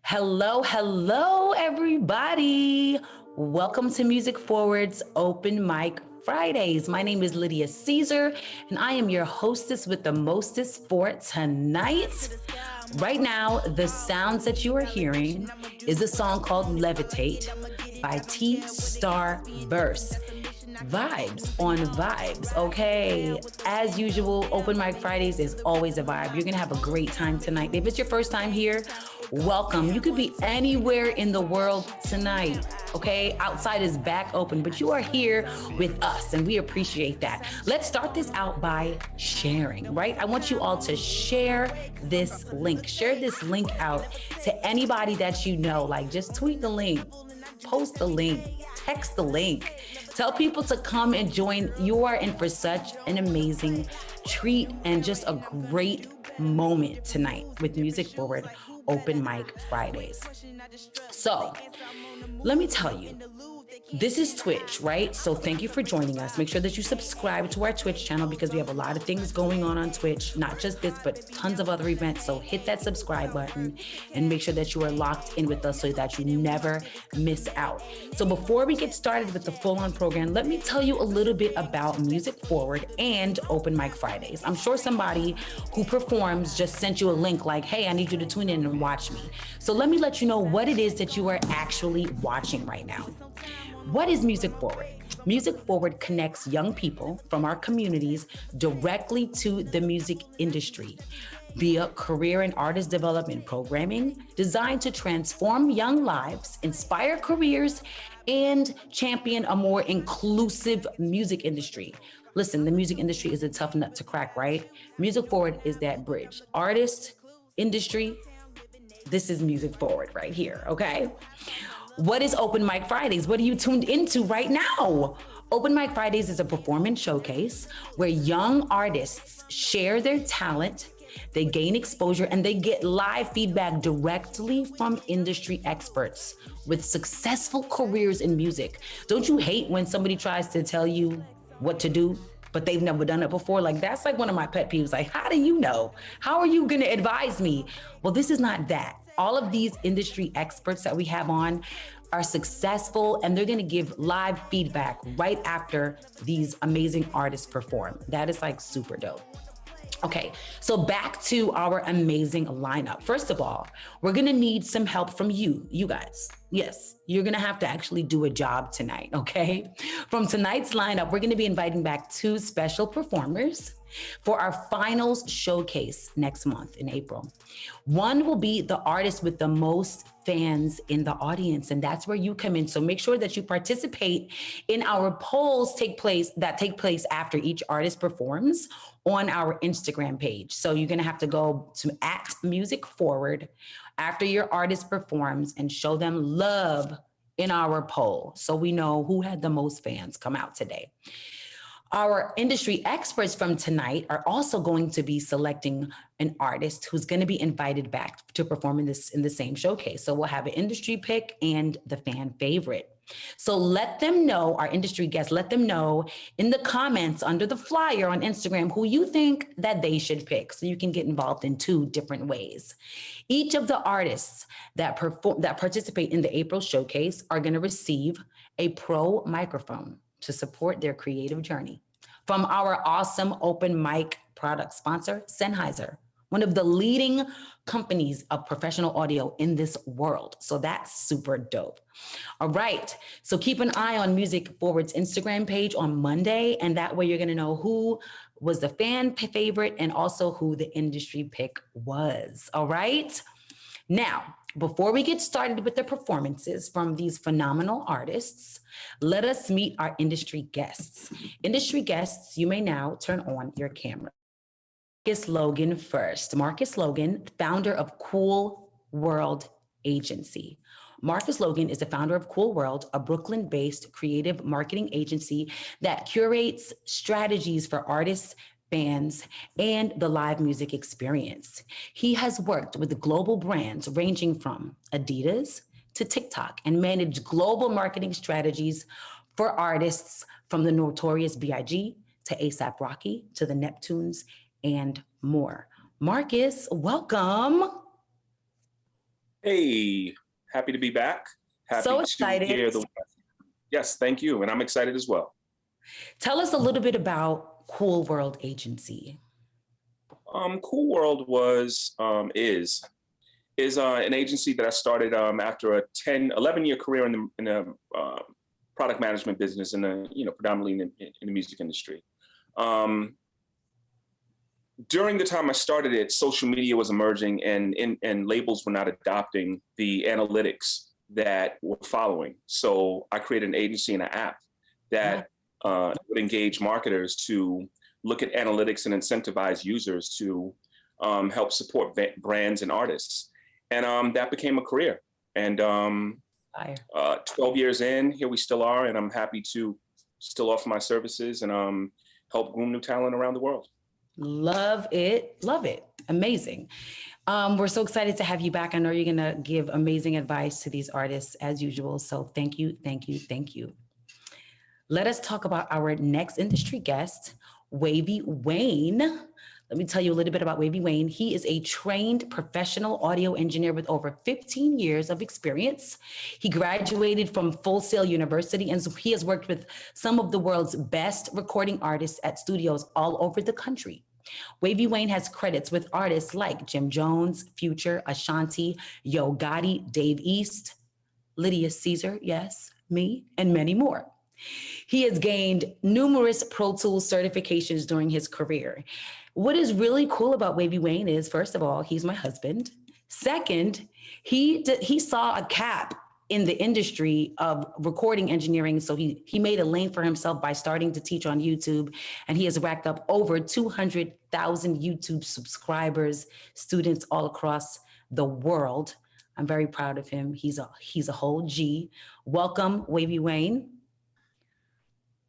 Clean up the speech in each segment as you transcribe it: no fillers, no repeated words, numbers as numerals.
Hello, hello, everybody. Welcome to Music Forward's Open Mic Fridays. My name is Lydia Caesar, and I am your hostess with the mostest for tonight. Right now, the sounds that you are hearing is a song called Levitate by T Star Verse. Vibes on vibes, okay? As usual, Open Mic Fridays is always a vibe. You're gonna have a great time tonight. If it's your first time here, welcome. You could be anywhere in the world tonight, okay? Outside is back open, but you are here with us, and we appreciate that. Let's start this out by sharing, right? I want you all to share this link. Share this link out to anybody that you know. Like, just tweet the link, post the link, text the link. Tell people to come and join. You are in for such an amazing treat and just a great moment tonight with Music Forward Open Mic Fridays. So let me tell you, this is Twitch, right? So thank you for joining us. Make sure that you subscribe to our Twitch channel because we have a lot of things going on Twitch, not just this, but tons of other events. So hit that subscribe button and make sure that you are locked in with us so that you never miss out. So before we get started with the full-on program, let me tell you a little bit about Music Forward and Open Mic Fridays. I'm sure somebody who performs just sent you a link like, hey, I need you to tune in and watch me. So let me let you know what it is that you are actually watching right now. What is Music Forward? Music Forward connects young people from our communities directly to the music industry via career and artist development programming designed to transform young lives, inspire careers, and champion a more inclusive music industry. Listen, the music industry is a tough nut to crack, right? Music Forward is that bridge. Artist, industry, this is Music Forward right here, okay? What is Open Mic Fridays? What are you tuned into right now? Open Mic Fridays is a performance showcase where young artists share their talent, they gain exposure, and they get live feedback directly from industry experts with successful careers in music. Don't you hate when somebody tries to tell you what to do, but they've never done it before? Like, that's like one of my pet peeves. Like, how do you know? How are you gonna advise me? Well, this is not that. All of these industry experts that we have on are successful, and they're gonna give live feedback right after these amazing artists perform. That is like super dope. Okay, so back to our amazing lineup. First of all, we're gonna need some help from you guys. Yes, you're gonna have to actually do a job tonight, okay? From tonight's lineup, we're gonna be inviting back two special performers for our finals showcase next month in April. One will be the artist with the most fans in the audience, and that's where you come in. So make sure that you participate in our polls take place after each artist performs on our Instagram page. So you're gonna have to go to @musicforward after your artist performs and show them love in our poll so we know who had the most fans come out today. Our industry experts from tonight are also going to be selecting an artist who's going to be invited back to perform in the same showcase. So we'll have an industry pick and the fan favorite. So let them know, our industry guests, let them know in the comments under the flyer on Instagram who you think that they should pick, so you can get involved in two different ways. Each of the artists that participate in the April showcase are going to receive a pro microphone to support their creative journey from our awesome open mic product sponsor, Sennheiser, one of the leading companies of professional audio in this world. So that's super dope. All right, so keep an eye on Music Forward's Instagram page on Monday, and that way you're gonna know who was the fan favorite and also who the industry pick was, all right? Now, before we get started with the performances from these phenomenal artists, let us meet our industry guests. Industry guests, you may now turn on your camera. Marcus Logan first. Marcus Logan, founder of Cool World Agency. Marcus Logan is the founder of Cool World, a Brooklyn-based creative marketing agency that curates strategies for artists, bands, and the live music experience. He has worked with global brands ranging from Adidas to TikTok and managed global marketing strategies for artists from the Notorious B.I.G. to A$AP Rocky to the Neptunes and more. Marcus, welcome. Hey, happy to be back. So Happy to excited. hear the. Yes, thank you. And I'm excited as well. Tell us a little bit about Cool World Agency. Cool World is an agency that I started after a 11-year career in the product management business predominantly in the music industry. During the time I started it, social media was emerging and labels were not adopting the analytics that were following. So I created an agency and an app that would engage marketers to look at analytics and incentivize users to help support brands and artists. And that became a career. And 12 years in, here we still are, and I'm happy to still offer my services and help groom new talent around the world. Love it. Love it. Amazing. We're so excited to have you back. I know you're going to give amazing advice to these artists as usual. So thank you, thank you, thank you. Let us talk about our next industry guest, Wavy Wayne. Let me tell you a little bit about Wavy Wayne. He is a trained professional audio engineer with over 15 years of experience. He graduated from Full Sail University, and so he has worked with some of the world's best recording artists at studios all over the country. Wavy Wayne has credits with artists like Jim Jones, Future, Ashanti, Yo Gotti, Dave East, Lydia Caesar, yes, me, and many more. He has gained numerous Pro Tools certifications during his career. What is really cool about Wavy Wayne is, first of all, he's my husband. Second, he saw a gap in the industry of recording engineering. So he made a lane for himself by starting to teach on YouTube. And he has racked up over 200,000 YouTube subscribers, students all across the world. I'm very proud of him. He's a whole G. Welcome, Wavy Wayne.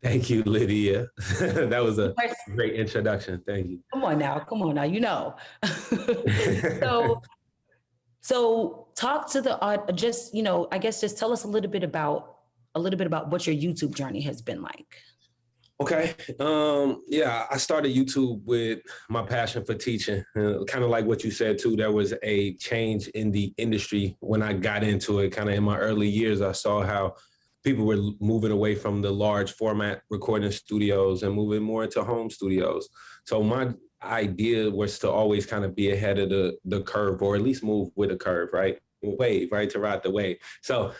Thank you, Lydia. That was a great introduction. Thank you. Come on now, you know. So talk to the I guess just tell us a little bit about what your YouTube journey has been like. Okay. I started YouTube with my passion for teaching. Kind of like what you said too, there was a change in the industry when I got into it. Kind of in my early years, I saw how people were moving away from the large format recording studios and moving more into home studios. So my idea was to always kind of be ahead of the curve, or at least move with a curve, right? Wave, right? To ride the wave. So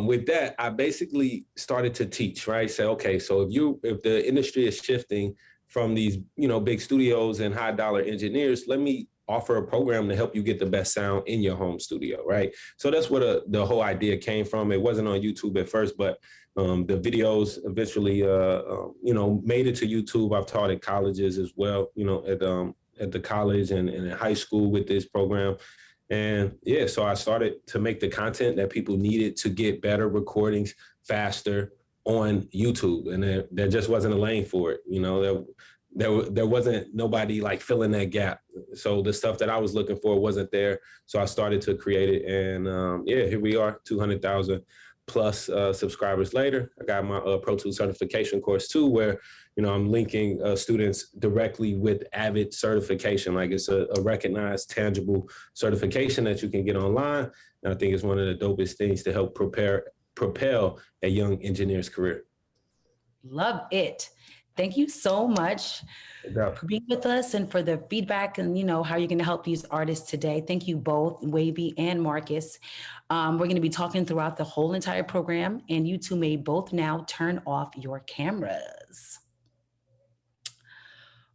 with that, I basically started to teach, right? Say, okay, so if the industry is shifting from these, big studios and high dollar engineers, let me offer a program to help you get the best sound in your home studio, right? So that's where the whole idea came from. It wasn't on YouTube at first, but the videos eventually, made it to YouTube. I've taught at colleges as well, at the college and in high school with this program. And so I started to make the content that people needed to get better recordings faster on YouTube. And there just wasn't a lane for it, there wasn't nobody like filling that gap. So the stuff that I was looking for wasn't there. So I started to create it. And here we are, 200,000 plus subscribers later. I got my Pro Tools certification course too, where, I'm linking students directly with Avid certification. Like it's a recognized, tangible certification that you can get online. And I think it's one of the dopest things to help propel a young engineer's career. Love it. Thank you so much for being with us and for the feedback and, how you're going to help these artists today. Thank you both, Wavy and Marcus. We're going to be talking throughout the whole entire program, and you two may both now turn off your cameras.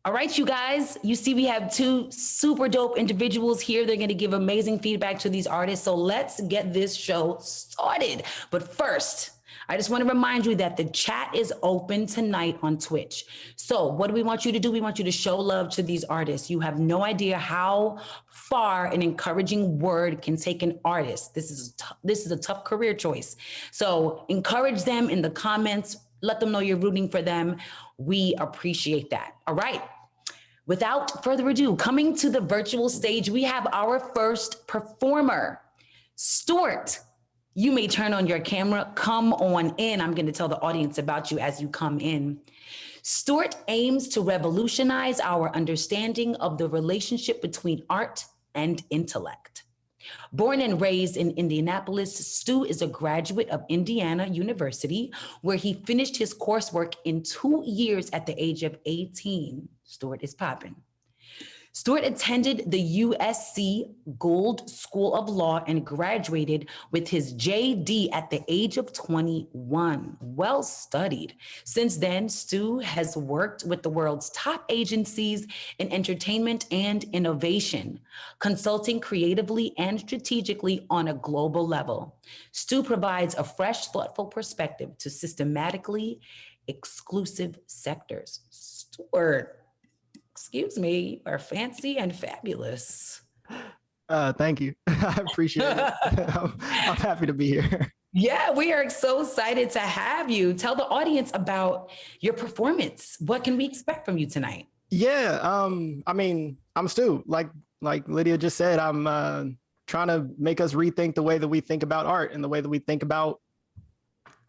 All right, you guys, you see we have two super dope individuals here. They're going to give amazing feedback to these artists. So let's get this show started. But first, I just want to remind you that the chat is open tonight on Twitch. So what do we want you to do? We want you to show love to these artists. You have no idea how far an encouraging word can take an artist. This is a tough career choice. So encourage them in the comments. Let them know you're rooting for them. We appreciate that. All right. Without further ado, coming to the virtual stage, we have our first performer, Stuart. You may turn on your camera. Come on in. I'm going to tell the audience about you as you come in. Stuart aims to revolutionize our understanding of the relationship between art and intellect. Born and raised in Indianapolis, Stu is a graduate of Indiana University, where he finished his coursework in 2 years at the age of 18. Stuart is popping. Stuart attended the USC Gould School of Law and graduated with his JD at the age of 21. Well studied. Since then, Stu has worked with the world's top agencies in entertainment and innovation, consulting creatively and strategically on a global level. Stu provides a fresh, thoughtful perspective to systematically exclusive sectors. Stuart, excuse me, you are fancy and fabulous. Thank you. I appreciate it. I'm happy to be here. Yeah, we are so excited to have you. Tell the audience about your performance. What can we expect from you tonight? Yeah, I mean, I'm Stu. Like Lydia just said, I'm trying to make us rethink the way that we think about art and the way that we think about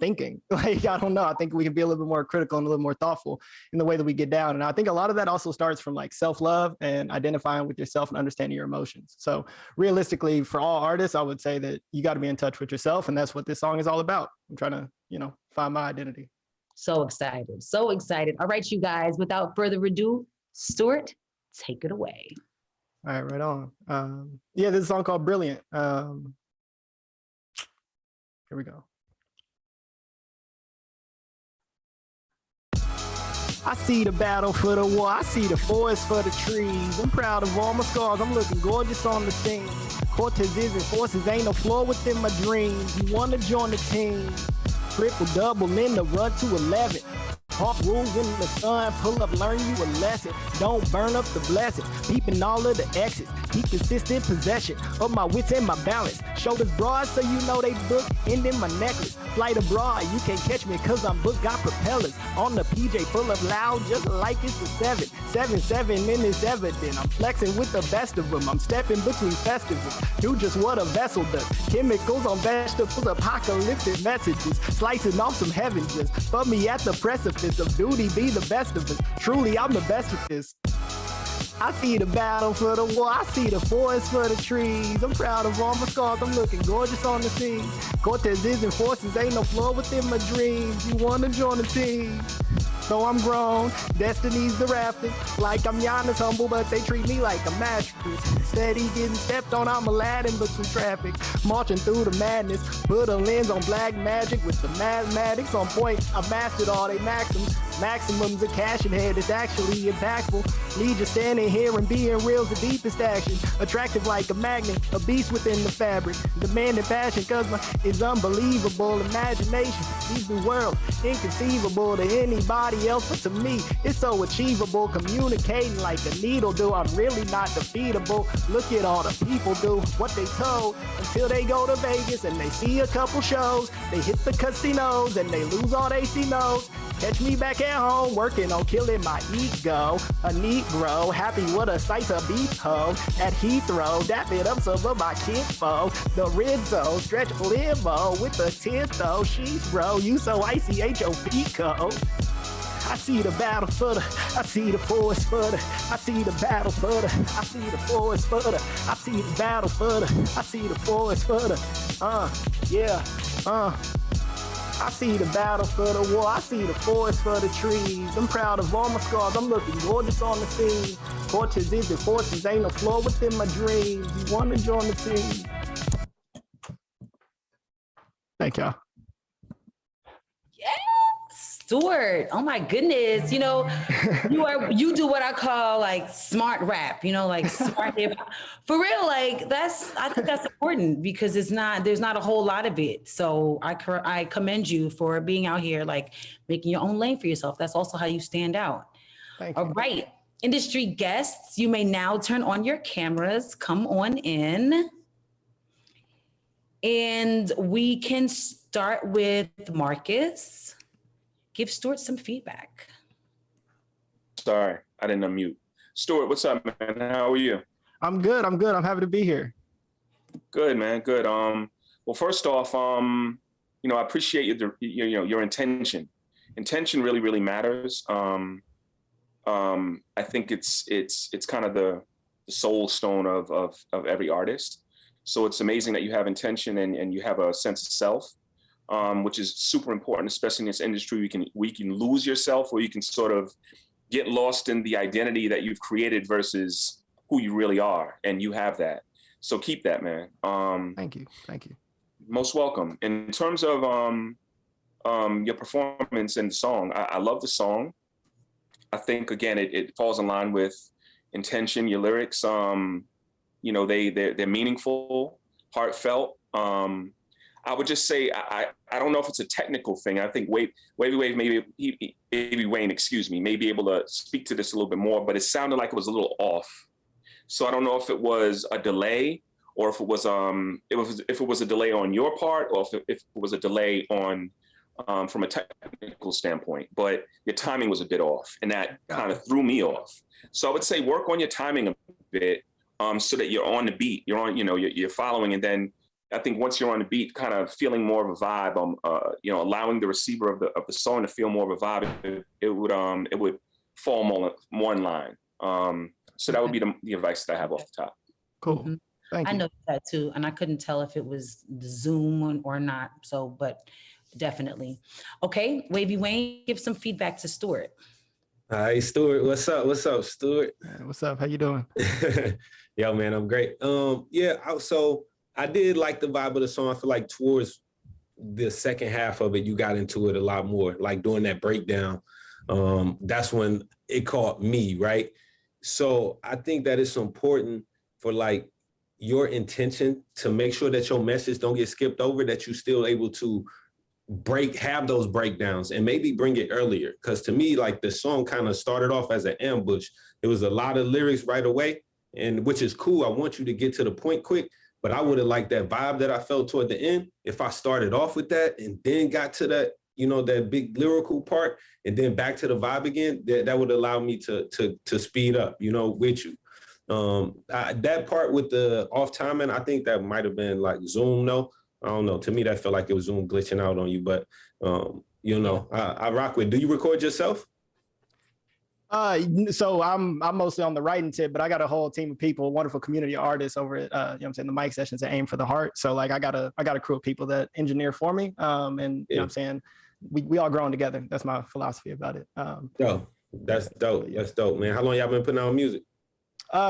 thinking. Like, I don't know. I think we can be a little bit more critical and a little more thoughtful in the way that we get down. And I think a lot of that also starts from like self-love and identifying with yourself and understanding your emotions. So realistically, for all artists, I would say that you got to be in touch with yourself. And that's what this song is all about. I'm trying to, find my identity. So excited. So excited. All right, you guys, without further ado, Stuart, take it away. All right, right on. Yeah, this is a song called Brilliant. Here we go. I see the battle for the war. I see the forest for the trees. I'm proud of all my scars. I'm looking gorgeous on the scene. Cortez and forces ain't no flaw within my dreams. You want to join the team? Triple double in the run to 11. Hawk rules in the sun, pull up, learn you a lesson. Don't burn up the blessing, peeping all of the exits. Keep consistent possession of my wits and my balance. Shoulders broad so you know they book, end in my necklace. Flight abroad, you can't catch me cause I'm booked, got propellers. On the PJ, full of loud just like it's a 7. 7-7 and it's evident. I'm flexing with the best of them. I'm stepping between festivals. Do just what a vessel does. Chemicals on vegetables, apocalyptic messages. Slicing off some heaven just put me at the precipice of duty, be the best of us. Truly, I'm the best at this. I see the battle for the war. I see the forest for the trees. I'm proud of all my scars. I'm looking gorgeous on the scene. Cortez and forces ain't no flaw within my dreams. You want to join the team? So I'm grown, destiny's the rafters. Like I'm Giannis, humble, but they treat me like a mattress. Steady getting stepped on, I'm Aladdin between traffic. Marching through the madness, put a lens on black magic with the mathematics on point. I mastered all they maxims. Maximums of cash in head is actually impactful. Need you standing here and being real's the deepest action. Attractive like a magnet, a beast within the fabric. Demanding passion, cause my is unbelievable. Imagination, these new worlds, inconceivable to anybody else, but to me, it's so achievable. Communicating like a needle do. I'm really not defeatable. Look at all the people do what they told until they go to Vegas and they see a couple shows. They hit the casinos and they lose all they see knows. Catch me back at home working on killing my ego. A Negro, happy with a sight to beef hoe. At Heathrow, dapping up some of my kinfo. The Rizzo, stretch limo with the tinto. She's bro, you so icy, H-O-P-Co. I see the battle for the, I see the forest for the, I see the battle for the, I see the forest for the, I see the battle for the, I see the forest for the, I see the battle for the war, I see the forest for the trees. I'm proud of all my scars, I'm looking gorgeous on the scene. Cortez is the forces, ain't no flaw within my dreams. You want to join the team? Thank y'all. Stuart, oh my goodness. You you do what I call like smart rap, like smart hip hop. For real, like I think that's important because there's not a whole lot of it. So I commend you for being out here, like making your own lane for yourself. That's also how you stand out. Thank you. All right, industry guests, you may now turn on your cameras, come on in. And we can start with Marcus. Give Stuart some feedback. Sorry, I didn't unmute. Stuart, what's up, man? How are you? I'm good. I'm happy to be here. Good, man. Good. Well, first off, I appreciate your intention. Intention really, really matters. I think it's kind of the soul stone of every artist. So it's amazing that you have intention and you have a sense of self, which is super important, especially in this industry. We can lose yourself, or you can sort of get lost in the identity that you've created versus who you really are. And you have that. So keep that, man. Thank you. Thank you. Most welcome. In terms of your performance in the song, I love the song. I think, again, it falls in line with intention. Your lyrics, you know, they're meaningful, heartfelt. I would just say, I don't know if it's a technical thing. I think Wavy Wave, Wavy Wayne, excuse me, may be able to speak to this a little bit more, but it sounded like it was a little off. So I don't know if it was a delay, or if it was a delay on your part, or if it was a delay on from a technical standpoint. But your timing was a bit off, and that kind of threw me off. So I would say work on your timing a bit, so that you're on the beat. You're on, you know, you're following, and then I think once you're on the beat, kind of feeling more of a vibe, you know, allowing the receiver of the song to feel more of a vibe, it would fall more in line. So that would be the advice that I have off the top. Cool. Mm-hmm. Thank you. I know that too, and I couldn't tell if it was Zoom or not. So, but definitely. Okay, Wavy Wayne, give some feedback to Stuart. Hi, Stuart. What's up? What's up, Stuart? What's up? How you doing? Yo, man, I'm great. So I did like the vibe of the song. I feel like towards the second half of it, you got into it a lot more, like doing that breakdown. That's when it caught me, right? So I think that it's important for like your intention to make sure that your message don't get skipped over, that you're still able to have those breakdowns and maybe bring it earlier. Because to me, like the song kind of started off as an ambush. It was a lot of lyrics right away, and which is cool. I want you to get to the point quick, but I would have liked that vibe that I felt toward the end. If I started off with that and then got to that, you know, that big lyrical part, and then back to the vibe again, that would allow me to speed up, you know, with you. That part with the off timing, I think that might have been like Zoom. No, I don't know. To me, that felt like it was Zoom glitching out on you. But you know, I rock with. Do you record yourself? So I'm mostly on the writing tip, but I got a whole team of people, wonderful community artists over at, you know what I'm saying, the mic sessions at Aim for the Heart. So like I got a crew of people that engineer for me. And you know what I'm saying, we all growing together. That's my philosophy about it. That's dope. That's dope, man. How long y'all been putting out music?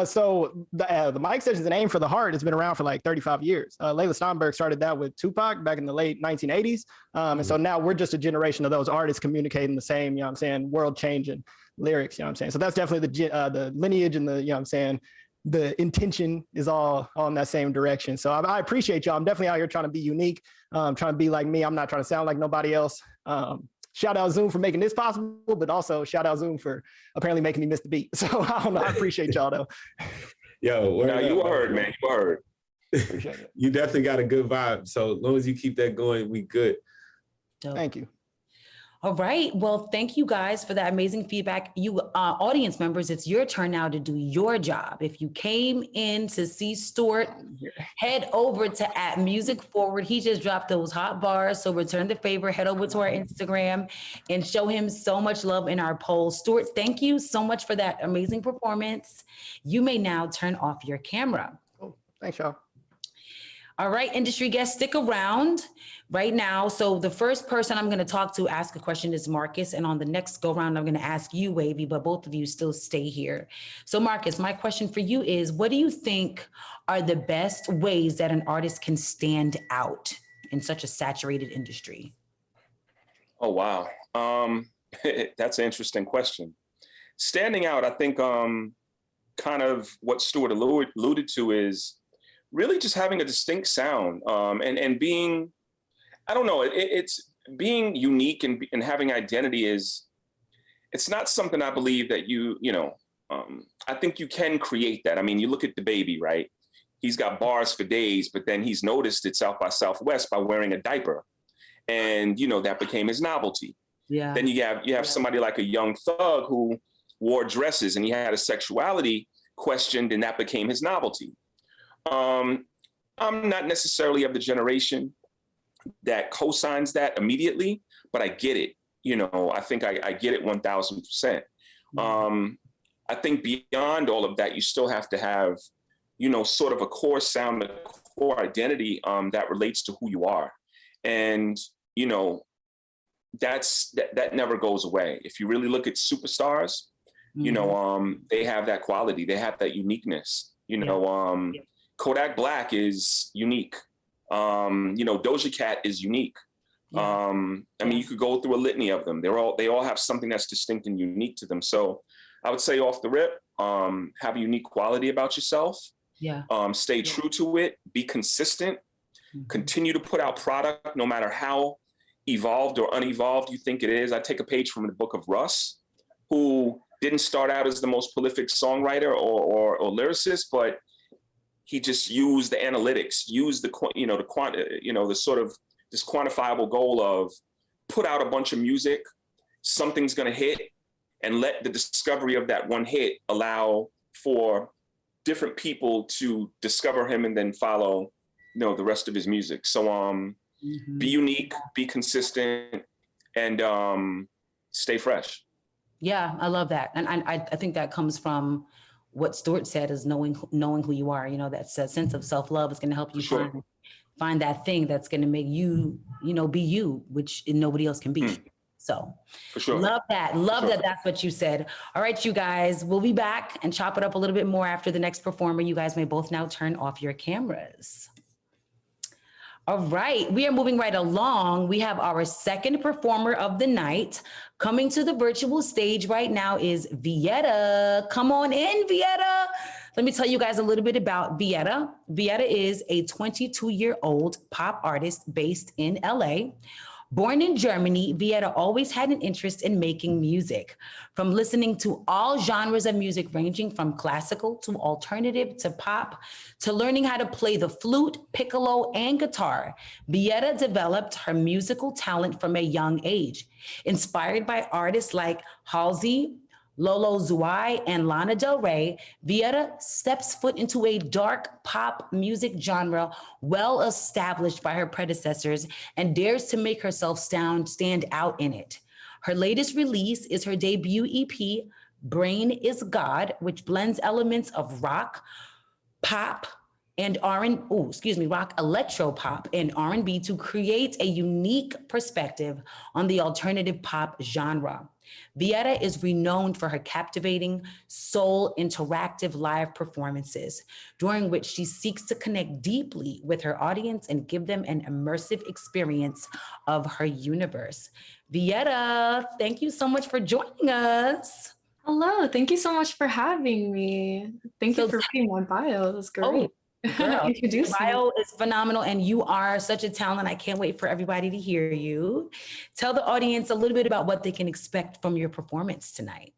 So the mic sessions and Aim for the Heart has been around for like 35 years. Layla Steinberg started that with Tupac back in the late 1980s. And so now we're just a generation of those artists communicating the same, you know what I'm saying, world changing lyrics, you know what I'm saying? So that's definitely the lineage and the, you know what I'm saying, the intention is all in that same direction. So I appreciate y'all. I'm definitely out here trying to be unique, trying to be like me. I'm not trying to sound like nobody else. Shout out Zoom for making this possible, but also shout out Zoom for apparently making me miss the beat. So I don't know. I appreciate y'all though. Yo, now you heard, man. You heard. Appreciate it. You definitely got a good vibe. So as long as you keep that going, we good. Dope. Thank you. All right. Well, thank you guys for that amazing feedback. You audience members, it's your turn now to do your job. If you came in to see Stuart, head over to @MusicForward. He just dropped those hot bars. So return the favor, head over to our Instagram and show him so much love in our poll. Stuart, thank you so much for that amazing performance. You may now turn off your camera. Cool. Thanks, y'all. All right, industry guests, stick around right now. So the first person I'm going to talk to, ask a question is Marcus. And on the next go round, I'm going to ask you, Wavy, but both of you still stay here. So Marcus, my question for you is, what do you think are the best ways that an artist can stand out in such a saturated industry? Oh, wow. That's an interesting question. Standing out, I think kind of what Stuart alluded to is really just having a distinct sound and being, I don't know, it's being unique and having identity it's not something I believe that I think you can create that. I mean, you look at DaBaby, right? He's got bars for days, but then he's noticed at South by Southwest by wearing a diaper. And, that became his novelty. Yeah. Then you have somebody like a Young Thug who wore dresses and he had a sexuality questioned and that became his novelty. I'm not necessarily of the generation that co-signs that immediately, but I get it. I think I get it 1000%. I think beyond all of that, you still have to have, sort of a core sound, a core identity that relates to who you are. And, you know, that never goes away. If you really look at superstars, you know, they have that quality, they have that uniqueness. You know, Kodak Black is unique. You know, Doja Cat is unique. I mean, you could go through a litany of them. They all have something that's distinct and unique to them. So I would say off the rip, have a unique quality about yourself. Stay true to it, be consistent, continue to put out product no matter how evolved or unevolved you think it is. I take a page from the book of Russ, who didn't start out as the most prolific songwriter or lyricist, but he just used the analytics, used the sort of this quantifiable goal of put out a bunch of music, something's gonna hit, and let the discovery of that one hit allow for different people to discover him and then follow, you know, the rest of his music. So be unique, be consistent, and stay fresh. Yeah, I love that. And I think that comes from what Stuart said, is knowing who you are. You know, that sense of self-love is going to help you find that thing that's going to make you, you know, be you, which nobody else can be. So for sure. Love that. Love that that's what you said. All right, you guys, we'll be back and chop it up a little bit more after the next performer. You guys may both now turn off your cameras. All right, we are moving right along. We have our second performer of the night. Coming to the virtual stage right now is Vieta. Come on in, Vieta. Let me tell you guys a little bit about Vieta. Vieta is a 22-year-old pop artist based in LA. Born in Germany, Vieta always had an interest in making music. From listening to all genres of music, ranging from classical to alternative to pop, to learning how to play the flute, piccolo, and guitar, Vieta developed her musical talent from a young age. Inspired by artists like Halsey, Lolo Zouai, and Lana Del Rey, Vieta steps foot into a dark pop music genre well established by her predecessors and dares to make herself stand out in it. Her latest release is her debut EP, Brain is God, which blends elements of rock, pop, and rock electro pop and R&B to create a unique perspective on the alternative pop genre. Vieta is renowned for her captivating, soul interactive live performances, during which she seeks to connect deeply with her audience and give them an immersive experience of her universe. Vieta, thank you so much for joining us. Hello, thank you so much for having me. Thank you for reading my bio. It was great. Girl, your bio is phenomenal and you are such a talent. I can't wait for everybody to hear you. Tell the audience a little bit about what they can expect from your performance tonight.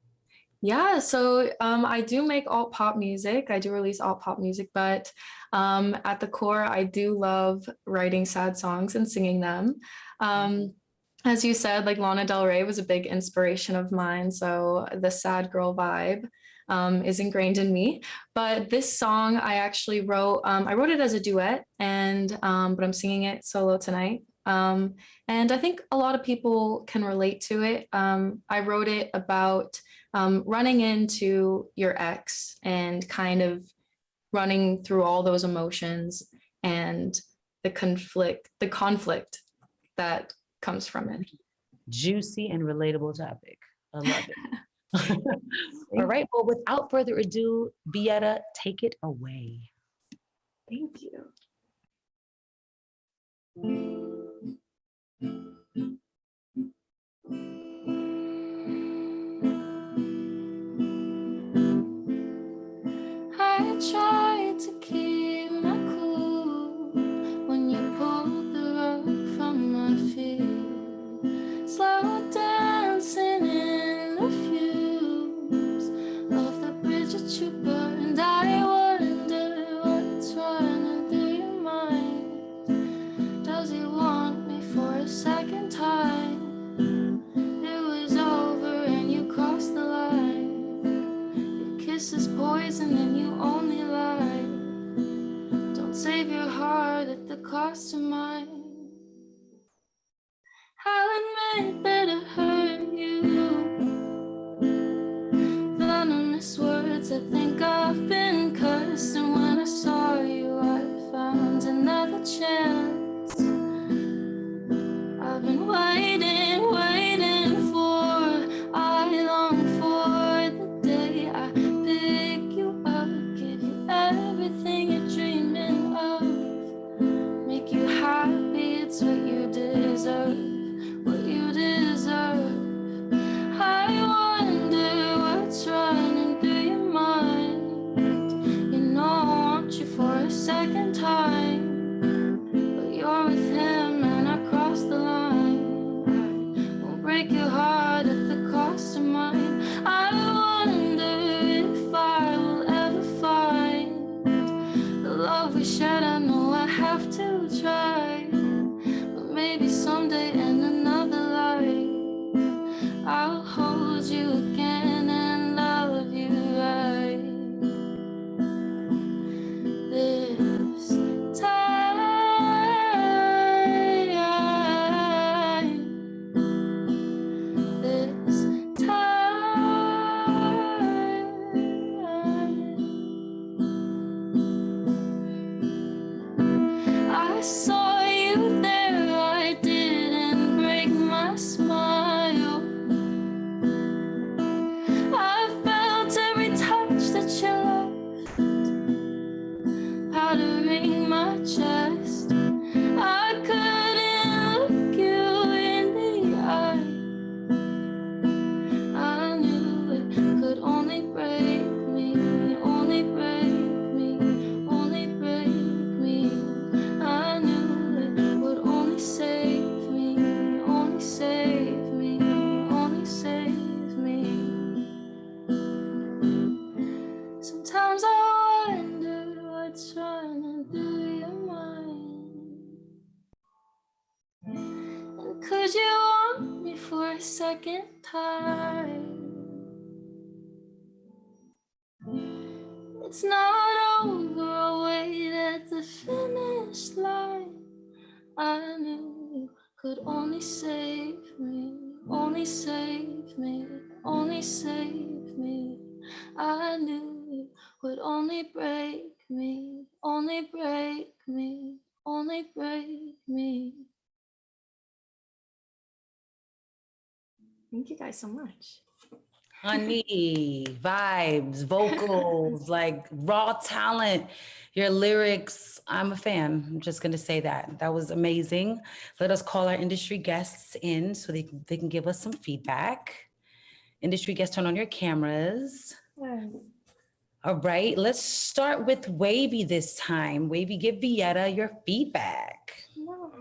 Yeah, so I do make alt pop music. I do release alt pop music, but at the core, I do love writing sad songs and singing them. As you said, like Lana Del Rey was a big inspiration of mine. So the sad girl vibe is ingrained in me. But this song I actually wrote, I wrote it as a duet, and but I'm singing it solo tonight. And I think a lot of people can relate to it. I wrote it about running into your ex and kind of running through all those emotions and the conflict that comes from it. Juicy and relatable topic. I love it. All right, well, without further ado, Vieta, take it away. Thank you. I tried to keep my cool when you pulled the rug from my feet, slow dancing in the fumes of the bridge that you burned. I wonder what's running through your mind. Does he want me for a second time? It was over and you crossed the line. Your kiss is poison and you only lie. Don't save your heart at the cost of mine. I'll admit that I hurt you. Venomous words, I think I've been cursed. And when I saw you, I found an a chance. I've been waiting, waiting for. I long for the day I pick you up, give you everything you're dreaming of, make you happy. It's what you deserve, what you deserve. I wonder what's running through your mind. You know I want you for a second time, but you're with him and I crossed the line. I will break your heart at the cost of mine. I wonder if I will ever find the love we shared. I know I have to try, but maybe someday in another life I'll hold you again and love you right this time. This time. I saw you there, I didn't break my smile. I felt every touch that you left, powdering my chest. I couldn't look you in the eye. I knew it could only break me, only break me, only break me. I knew it would only save me, only save me, only save me. Sometimes I wonder what's running through your mind. And could you want me for a second time? It's not over, I'll wait at the finish line. I knew you could only save me, only save me, only save me. I knew you would only break me, only break me, only break me. Thank you guys so much. Honey, vibes, vocals, like raw talent, your lyrics. I'm a fan. I'm just going to say that. That was amazing. Let us call our industry guests in so they can give us some feedback. Industry guests, turn on your cameras. All right, let's start with Wavy this time. Wavy, give Vieta your feedback.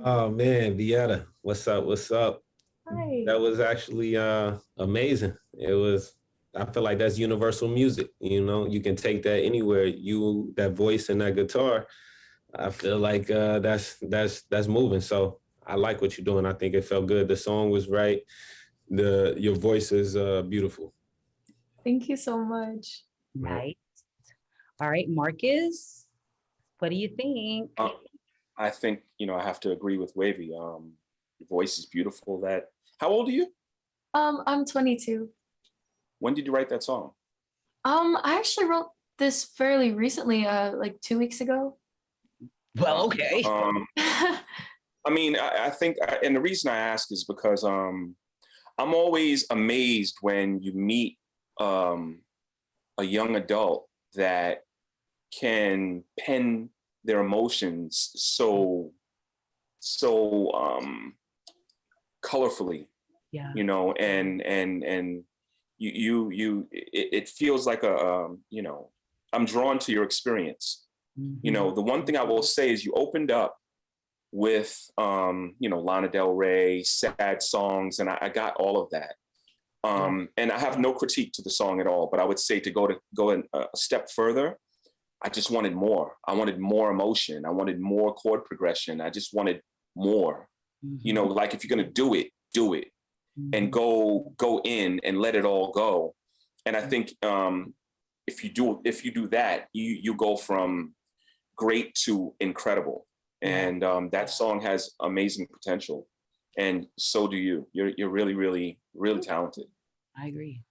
Oh man, Vieta, what's up? What's up? Hi. That was actually amazing. It was. I feel like that's universal music. You know, you can take that anywhere. That voice and that guitar. I feel like that's moving. So I like what you're doing. I think it felt good. The song was right. Your voice is beautiful. Thank you so much. Nice. All right, Marcus, what do you think? I think, I have to agree with Wavy. Your voice is beautiful. How old are you? I'm 22. When did you write that song? I actually wrote this fairly recently, like 2 weeks ago. Well, okay. I mean, I think, and the reason I ask is because I'm always amazed when you meet a young adult that can pen their emotions so colorfully, Yeah. and it feels like I'm drawn to your experience. Mhm. The one thing I will say is you opened up with Lana Del Rey, sad songs, and I got all of that. And I have no critique to the song at all, but I would say to go a step further, I just wanted more. I wanted more emotion. I wanted more chord progression. I just wanted more. Mhm. Like if you're gonna do it, and go in and let it all go. And I think if you do that, you go from great to incredible. And that song has amazing potential, and so do you. You're really, really, really talented. I agree.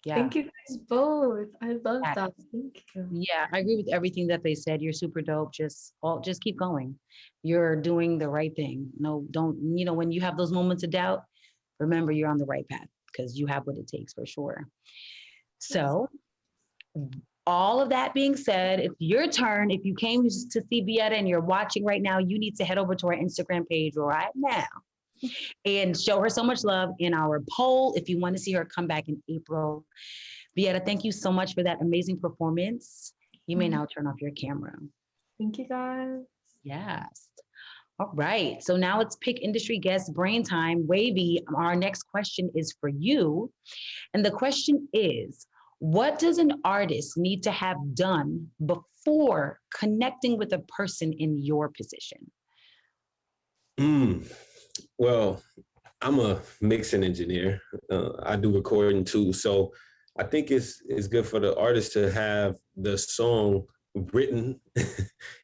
Yeah. Thank you guys both. I love Yeah. that. Thank you. Yeah, I agree with everything that they said. You're super dope. Just keep going. You're doing the right thing. No, don't, when you have those moments of doubt, remember you're on the right path because you have what it takes for sure. So, all of that being said, it's your turn. If you came to see Vieta and you're watching right now, you need to head over to our Instagram page right now and show her so much love in our poll if you want to see her come back in April. Vieta, thank you so much for that amazing performance. You may now turn off your camera. Thank you guys. Yes. All right. So now it's pick industry guest brain time. Wavy, our next question is for you. And the question is, what does an artist need to have done before connecting with a person in your position? Well, I'm a mixing engineer. I do recording too. So I think it's good for the artist to have the song written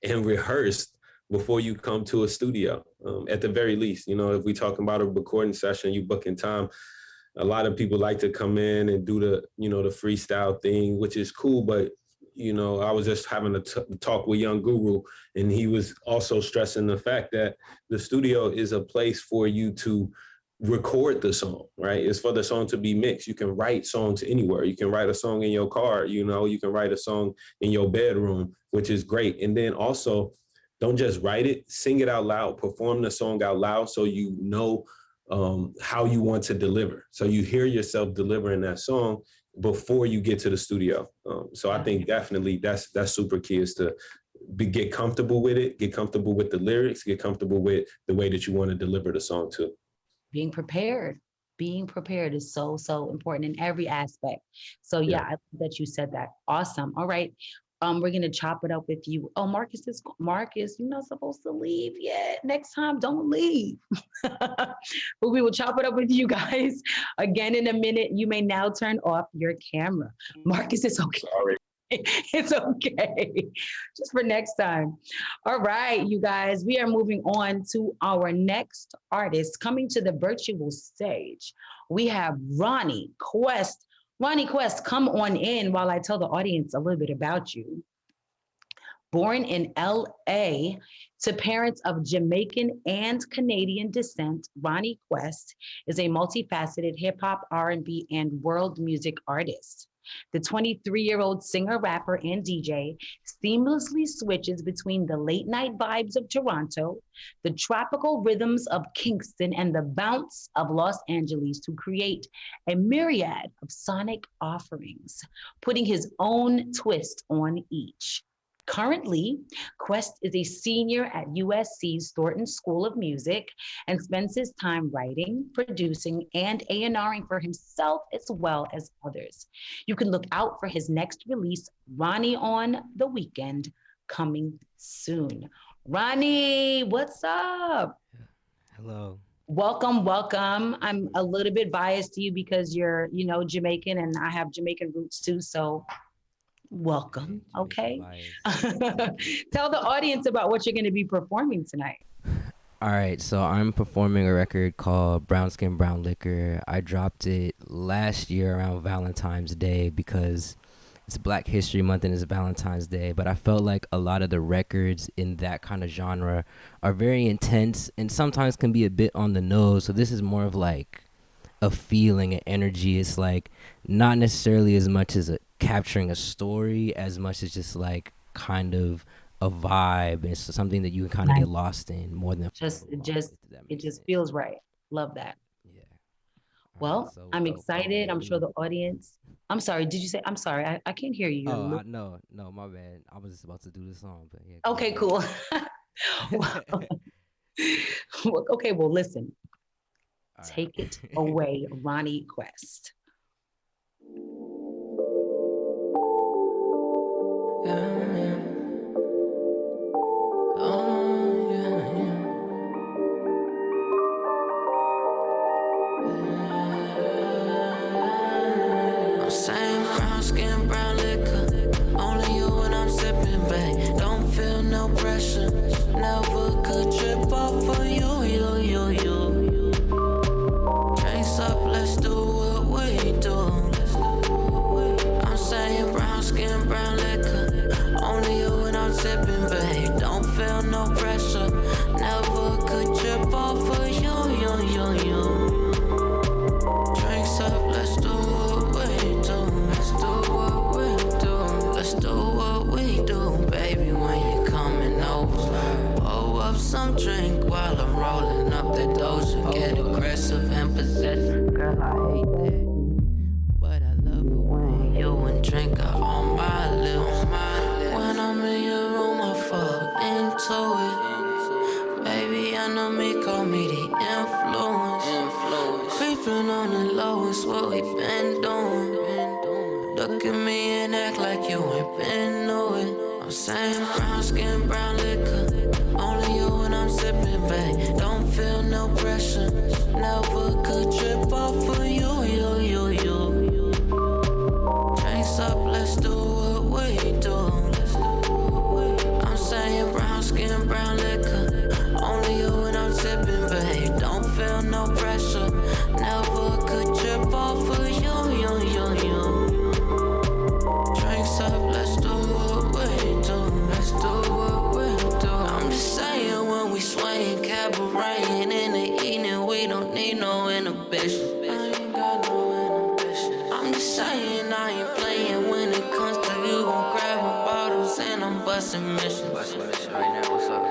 and rehearsed before you come to a studio, at the very least. If we talking about a recording session, you booking time, a lot of people like to come in and do the freestyle thing, which is cool. But, I was just having a talk with Young Guru, and he was also stressing the fact that the studio is a place for you to record the song, right? It's for the song to be mixed. You can write songs anywhere. You can write a song in your car, you can write a song in your bedroom, which is great. And then also, don't just write it, sing it out loud, perform the song out loud so you know how you want to deliver. So you hear yourself delivering that song before you get to the studio. So I think definitely that's super key, is to get comfortable with it, get comfortable with the lyrics, get comfortable with the way that you want to deliver the song too. Being prepared is so, so important in every aspect. So yeah, I love that you said that. Awesome. All right. We're going to chop it up with you. Oh, Marcus, you're not supposed to leave yet. Next time, don't leave. But we will chop it up with you guys again in a minute. You may now turn off your camera. Marcus, it's okay. Sorry. It's okay. Just for next time. All right, you guys, we are moving on to our next artist coming to the virtual stage. We have Ronnie Quest. Ronnie Quest, come on in while I tell the audience a little bit about you. Born in LA to parents of Jamaican and Canadian descent, Ronnie Quest is a multifaceted hip hop, R&B, and world music artist. The 23-year-old singer, rapper, and DJ seamlessly switches between the late night vibes of Toronto, the tropical rhythms of Kingston, and the bounce of Los Angeles to create a myriad of sonic offerings, putting his own twist on each. Currently, Quest is a senior at USC's Thornton School of Music and spends his time writing, producing, and A&Ring for himself as well as others. You can look out for his next release, Ronnie on the Weekend, coming soon. Ronnie, what's up? Hello. Welcome. I'm a little bit biased to you because you're, Jamaican, and I have Jamaican roots too, so welcome. Okay. Tell the audience about what you're going to be performing tonight. All right, so I'm performing a record called Brown Skin, Brown Liquor. I dropped it last year around Valentine's Day because it's Black History Month and it's Valentine's Day, but I felt like a lot of the records in that kind of genre are very intense and sometimes can be a bit on the nose. So this is more of like a feeling, an energy. It's like not necessarily as much as capturing a story as much as just like kind of a vibe. It's something that you can kind of get lost in more than it just feels right. Love that. Yeah. Well, So, I'm excited. I'm sure the audience. I'm sorry. Did you say? I'm sorry. I can't hear you. Oh, no, my bad. I was just about to do the song, but yeah. Okay, cool. Okay, well, listen. All right. Take it away, Ronnie Quest. I'm saying brown skin, brown liquor. Only you when I'm sipping, babe. Don't feel no pressure. Never could trip off of you. Drinks up, let's do what we do. drink while I'm rolling up that doja. Get aggressive and possessive. Girl, I hate that. But I love it when you and drink are on my lips. When I'm in your room, I fuck into it. Baby, I know me, call me the influence. Creeping on the low is what we been doing. Look at me and act like you ain't been knowing. I'm saying brown skin, brown liquor. Only you when I'm sipping, babe. Don't feel no pressure. Never could trip off of you. Drinks up, let's do what we do. I'm saying brown skin, brown liquor. Only you when I'm sipping, babe. Don't feel no pressure. Never could trip off of you. Drinks up, let's do what we do. Let's do what we do. I'm just saying when we swaying, cabareting in the evening, we don't need no inhibition. I ain't got no inhibition. I'm just saying I ain't playing when it comes to you. I'm grabbing bottles and I'm busting missions. Busting mission right now, what's up?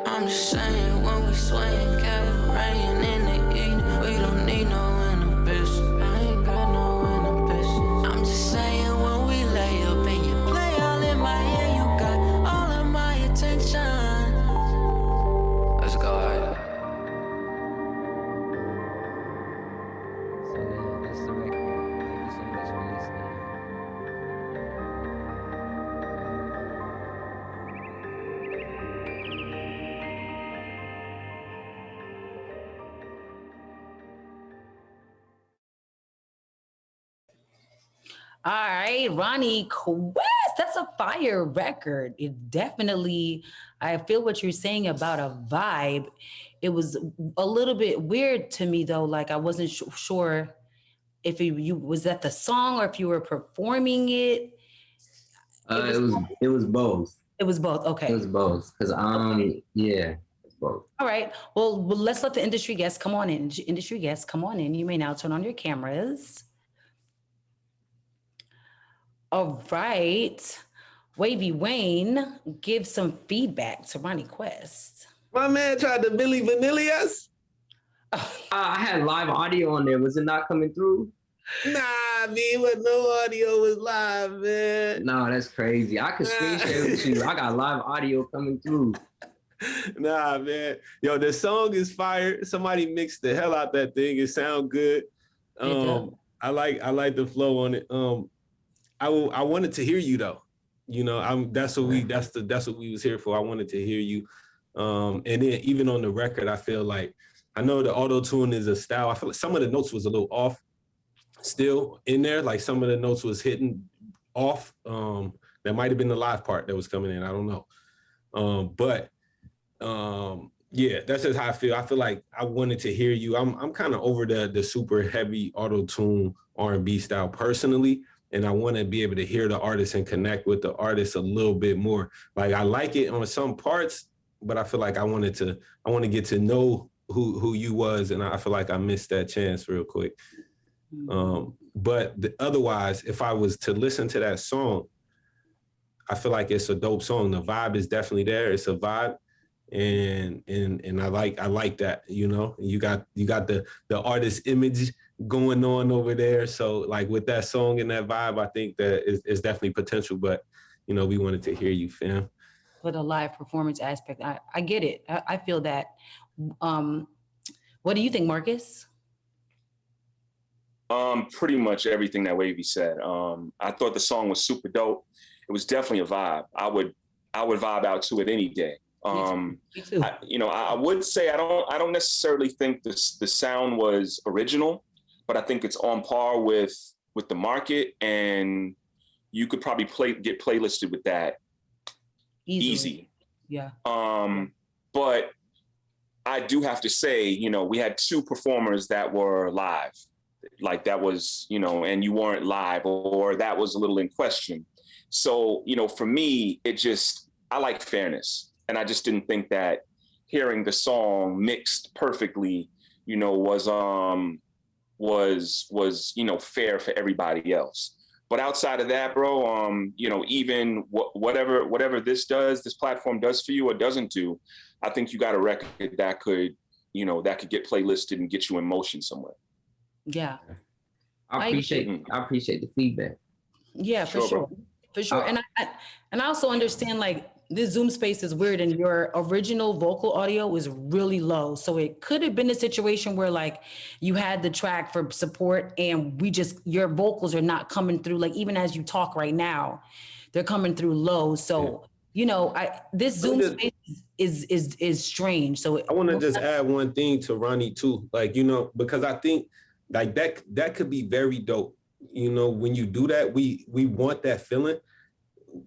I'm just saying when we swaying, cabareting in the evening, we don't need no inhibition. I ain't got no inhibition. I'm just saying when we lay up and you play all in my ear, you got all of my attention. Let's go, alright. So yeah, that's the record. Thank you so much for listening. All right, Ronnie Quest. That's a fire record. It definitely, I feel what you're saying about a vibe. It was a little bit weird to me though. Like I wasn't sure if you was that the song or if you were performing it. It was both. It was both. Okay. It was both. Cause yeah, it's both. All right. Well, let's let the industry guests come on in. Industry guests, come on in. You may now turn on your cameras. All right. Wavy Wayne, give some feedback to Ronnie Quest. My man tried to Billy Vanilli us. I had live audio on there. Was it not coming through? Nah, man, but no audio was live, man. No, that's crazy. I could screen share with you. I got live audio coming through. Nah, man. Yo, the song is fire. Somebody mixed the hell out that thing. It sound good. I like the flow on it. I wanted to hear you though. You know, that's what we was here for. I wanted to hear you. And then even on the record, I feel like I know the auto-tune is a style. I feel like some of the notes was a little off still in there. Like some of the notes was hitting off. That might have been the live part that was coming in. I don't know. Yeah, that's just how I feel. I feel like I wanted to hear you. I'm kind of over the super heavy auto-tune R&B style personally. And I want to be able to hear the artist and connect with the artist a little bit more. Like I like it on some parts, but I feel like I want to get to know who you was, and I feel like I missed that chance real quick. But otherwise, if I was to listen to that song, I feel like it's a dope song. The vibe is definitely there. It's a vibe, and I like that. You know, you got the artist image going on over there. So like with that song and that vibe, I think that is definitely potential. But you know, we wanted to hear you, fam. For the live performance aspect, I get it. I feel that. What do you think, Marcus? Pretty much everything that Wavy said. I thought the song was super dope. It was definitely a vibe. I would vibe out to it any day. Me too. I would say I don't necessarily think the sound was original, but I think it's on par with the market, and you could probably get playlisted with that easy. Yeah. But I do have to say, we had two performers that were live, like that was, and you weren't live, or that was a little in question. So, for me, I like fairness. And I just didn't think that hearing the song mixed perfectly, was fair for everybody else. But outside of that, bro, even whatever this platform does for you or doesn't do, I think you got a record that could, you know, that could get playlisted and get you in motion somewhere. Yeah. I appreciate the feedback. Yeah, for Sure, sure. bro. For sure. And I also understand like this Zoom space is weird and your original vocal audio was really low. So it could have been a situation where like you had the track for support and your vocals are not coming through. Like even as you talk right now, they're coming through low. So, you know, this Zoom space is strange. So I want to just add one thing to Ronnie too. Like, you know, because I think like that could be very dope. You know, when you do that, we want that feeling.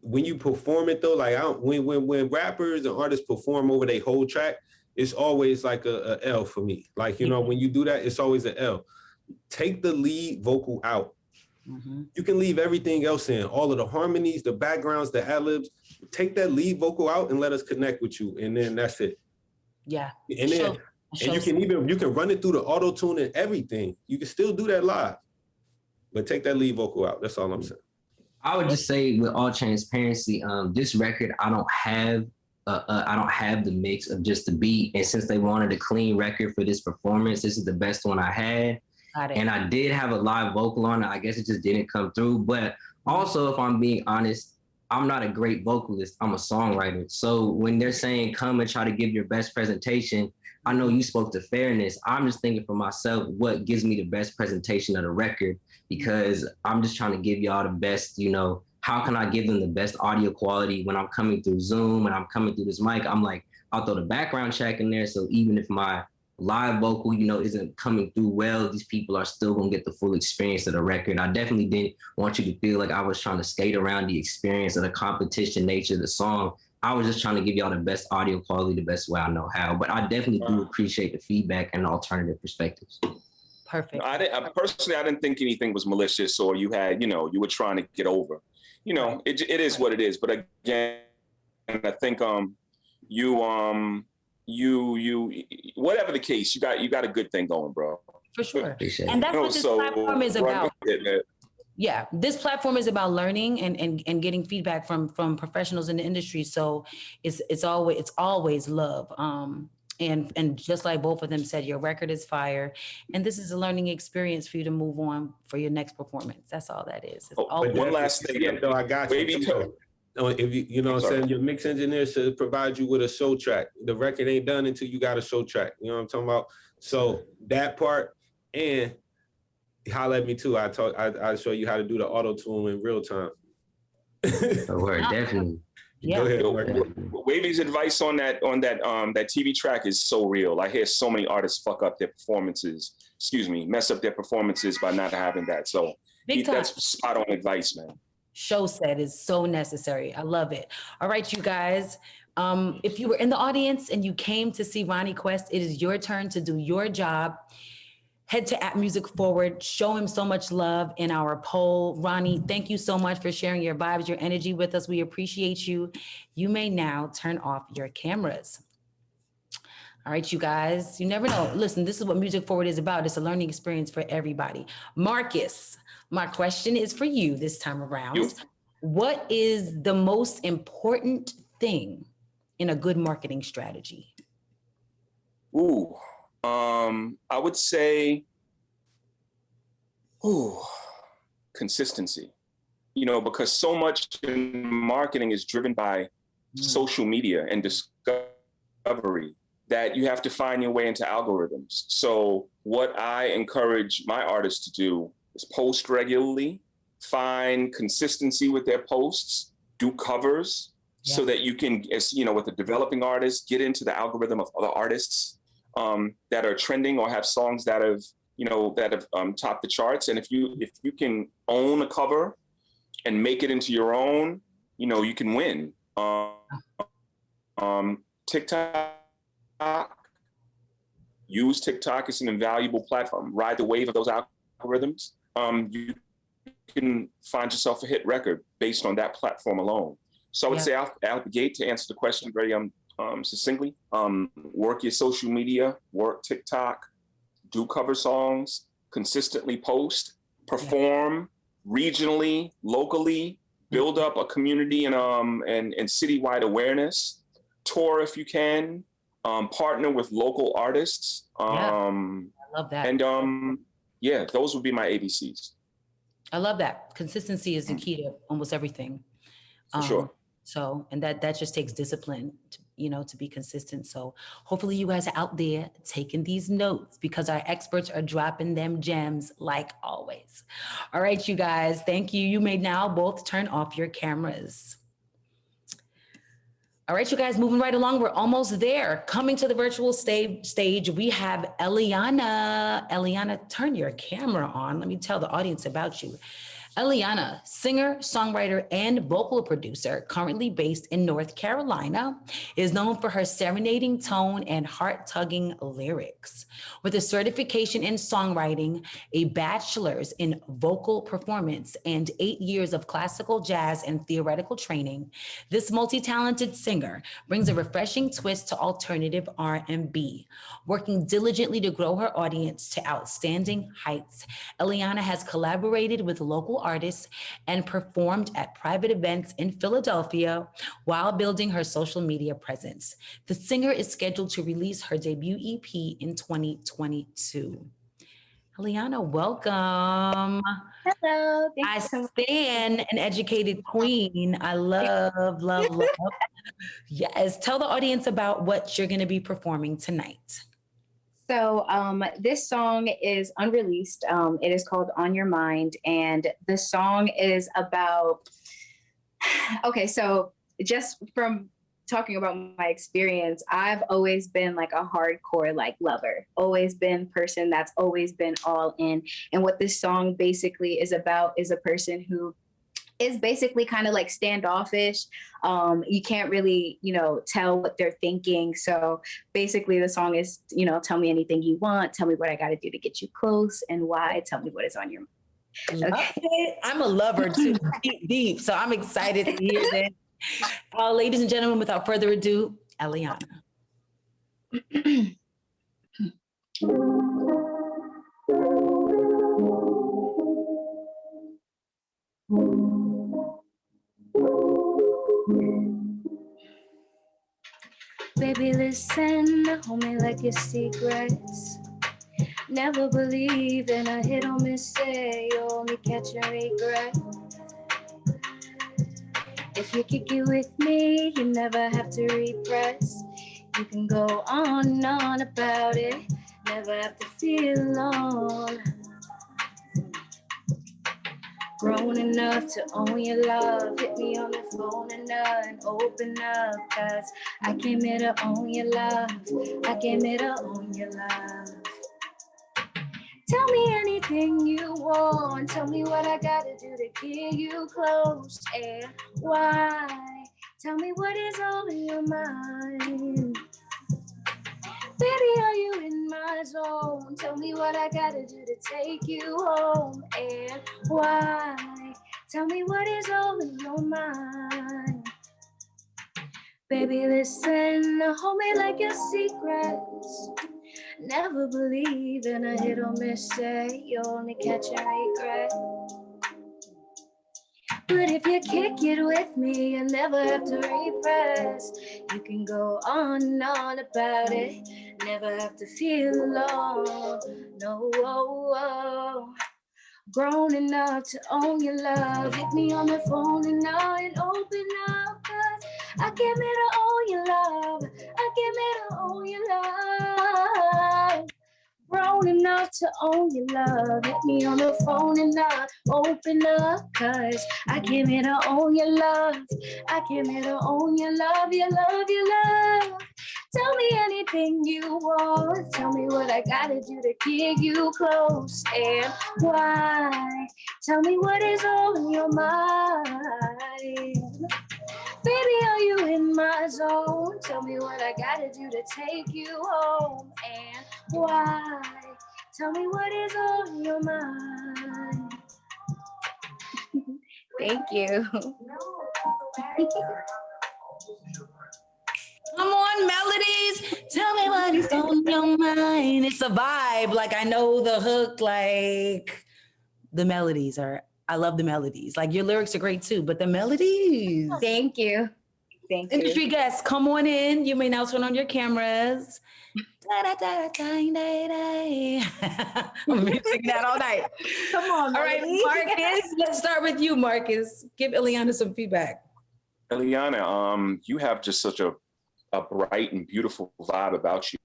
When you perform it though, like when rappers and artists perform over their whole track, it's always like a L for me. Like, you know, when you do that, it's always an L. Take the lead vocal out. Mm-hmm. You can leave everything else in, all of the harmonies, the backgrounds, the ad-libs. Take that lead vocal out and let us connect with you. And then that's it. Yeah. And then you can run it through the auto-tune and everything. You can still do that live. But take that lead vocal out. That's all I'm saying. I would just say, with all transparency, this record I don't have the mix of just the beat. And since they wanted a clean record for this performance, this is the best one I had. And I did have a live vocal on it. I guess it just didn't come through. But also, if I'm being honest, I'm not a great vocalist. I'm a songwriter. So when they're saying come and try to give your best presentation, I know you spoke to fairness. I'm just thinking for myself, what gives me the best presentation of the record? Because I'm just trying to give y'all the best, you know, how can I give them the best audio quality when I'm coming through Zoom and I'm coming through this mic? I'm like, I'll throw the background track in there. So even if my live vocal, you know, isn't coming through well, these people are still gonna get the full experience of the record. I definitely didn't want you to feel like I was trying to skate around the experience of the competition nature of the song. I was just trying to give y'all the best audio quality, the best way I know how. But I definitely do appreciate the feedback and Perfect. alternative perspectives. Personally, I didn't think anything was malicious or you had, you know, you were trying to get over. You know, it is what it is. But again, I think you whatever the case, you got a good thing going, bro. For sure. Appreciate And it. that's what this platform is about. Yeah, this platform is about learning and getting feedback from professionals in the industry. So it's always love. And just like both of them said, your record is fire, and this is a learning experience for you to move on for your next performance. That's all that is. One last thing, though, I got you. If you know what I'm saying, your mix engineer should provide you with a show track. The record ain't done until you got a show track. You know what I'm talking about? So that part, and holler at me too. I'll show you how to do the auto tune in real time. Word, definitely. Yeah. Go ahead. Wavy's advice on that TV track is so real. I hear so many artists mess up their performances by not having that. So that's spot on advice, man. Show set is so necessary. I love it. All right, you guys. If you were in the audience and you came to see Ronnie Quest, it is your turn to do your job. Head to @MusicForward, show him so much love in our poll. Ronnie, thank you so much for sharing your vibes, your energy with us. We appreciate you. You may now turn off your cameras. All right, you guys, you never know. Listen, this is what Music Forward is about. It's a learning experience for everybody. Marcus, my question is for you this time around. What is the most important thing in a good marketing strategy? I would say, consistency. You know, because so much in marketing is driven by social media and discovery that you have to find your way into algorithms. So what I encourage my artists to do is post regularly, find consistency with their posts, do covers so that you can, as you know, with a developing artist, get into the algorithm of other artists that are trending or have songs that have topped the charts. And if you can own a cover and make it into your own, you know, you can win. TikTok, use TikTok. It's an invaluable platform. Ride the wave of those algorithms. You can find yourself a hit record based on that platform alone. So I would say out the gate, to answer the question very succinctly, work your social media, work TikTok, do cover songs, consistently post, perform regionally, locally, build up a community and citywide awareness, tour if you can, partner with local artists. I love that. And yeah, those would be my ABCs. I love that. Consistency is the key to almost everything. For sure. So, and that just takes discipline, to be consistent. So hopefully you guys are out there taking these notes because our experts are dropping them gems like always. All right, you guys, thank you. You may now both turn off your cameras. All right, you guys, moving right along. We're almost there. Coming to the virtual stage, we have Eliana. Eliana, turn your camera on. Let me tell the audience about you. Eliana, singer, songwriter, and vocal producer, currently based in North Carolina, is known for her serenading tone and heart-tugging lyrics. With a certification in songwriting, a bachelor's in vocal performance, and 8 years of classical jazz and theoretical training, this multi-talented singer brings a refreshing twist to alternative R&B. Working diligently to grow her audience to outstanding heights, Eliana has collaborated with local artists and performed at private events in Philadelphia while building her social media presence. The singer is scheduled to release her debut EP in 2022. Eliana, welcome. Hello. I stand an educated queen. I love, love, love. Yes, tell the audience about what you're going to be performing tonight. So this song is unreleased. It is called On Your Mind. And the song is about, okay, so just from talking about my experience, I've always been like a hardcore like lover, always been person that's always been all in. And what this song basically is about is a person who is basically kind of like standoffish. You can't really, tell what they're thinking. So basically the song is, tell me anything you want. Tell me what I got to do to get you close and why. Tell me what is on your mind. Okay. I'm a lover too, deep. So I'm excited to hear this. Ladies and gentlemen, without further ado, Eliana. Baby, listen, hold me like your secrets. Never believe in a hit or miss, say you only catch and regret. If you kick it with me, you never have to repress. You can go on and on about it, never have to feel alone. Grown enough to own your love, hit me on the phone and open up, cause I came here to own your love, I came here to own your love. Tell me anything you want, tell me what I gotta do to get you close, and why, tell me what is all in your mind. Baby, are you in my zone? Tell me what I gotta do to take you home, and why, tell me what is all in your mind. Baby, listen, hold me like your secrets. Never believe in a hit or miss, say you only catch and regret. But if you kick it with me, you never have to repress. You can go on and on about it, never have to feel alone. No, oh, oh. Grown enough to own your love, hit me on the phone and open up, cause I came here to own your love, I came here to own your love. Grown enough to own your love, hit me on the phone and open up, cause I came here to own your love, I came here to own your love, your love, your love. Tell me anything you want, tell me what I gotta do to get you close, and why, tell me what is all in your mind. Baby, are you in my zone? Tell me what I gotta do to take you home, and why, tell me what is all in your mind. Thank you. Come on, melodies. Tell me what is on your mind. It's a vibe. Like, I know the hook, like the melodies are, I love the melodies. Like, your lyrics are great too, but the melodies. Thank you. Thank you. Industry guests, come on in. You may now turn on your cameras. I'm gonna be singing that all night. Come on, All right, Melody. Marcus. Let's start with you, Marcus. Give Ileana some feedback. Ileana, you have just such a bright and beautiful vibe about you.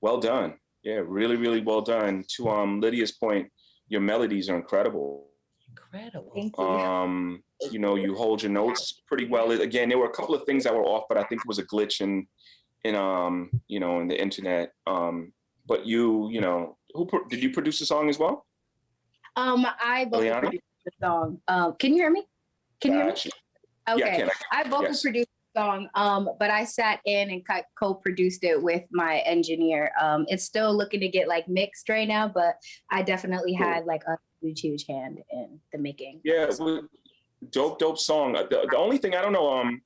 Well done. Yeah, really, really well done. To Lydia's point, your melodies are incredible. Incredible. Thank you. You hold your notes pretty well. Again, there were a couple of things that were off, but I think it was a glitch in the internet. But did you produce the song as well? I vocal Ileana? produced the song. Can you hear me? Can you hear me? Gotcha. Okay. Yeah, I vocal yes. produced the song, but I sat in and co-produced it with my engineer. It's still looking to get like mixed right now, but I definitely had like a huge hand in the making. Yeah, dope song. The only thing I don't know, I'm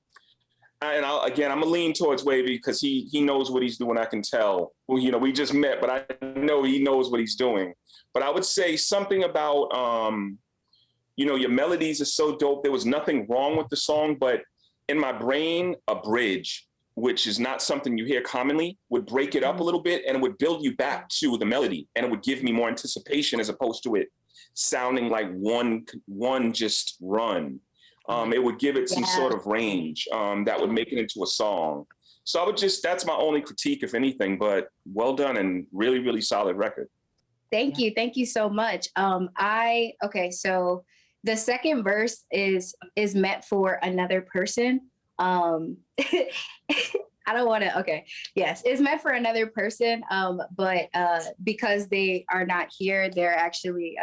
gonna lean towards Wavy because he knows what he's doing. I can tell. Well, we just met, but I know he knows what he's doing. But I would say something about your melodies are so dope. There was nothing wrong with the song, but in my brain, a bridge, which is not something you hear commonly, would break it up a little bit and it would build you back to the melody, and it would give me more anticipation as opposed to it sounding like one just run. It would give it some sort of range that would make it into a song. So that's my only critique, if anything, but well done and really, really solid record. Thank you. Thank you so much. So the second verse is meant for another person. I don't want to, okay. Yes, it's meant for another person. But because they are not here, they're actually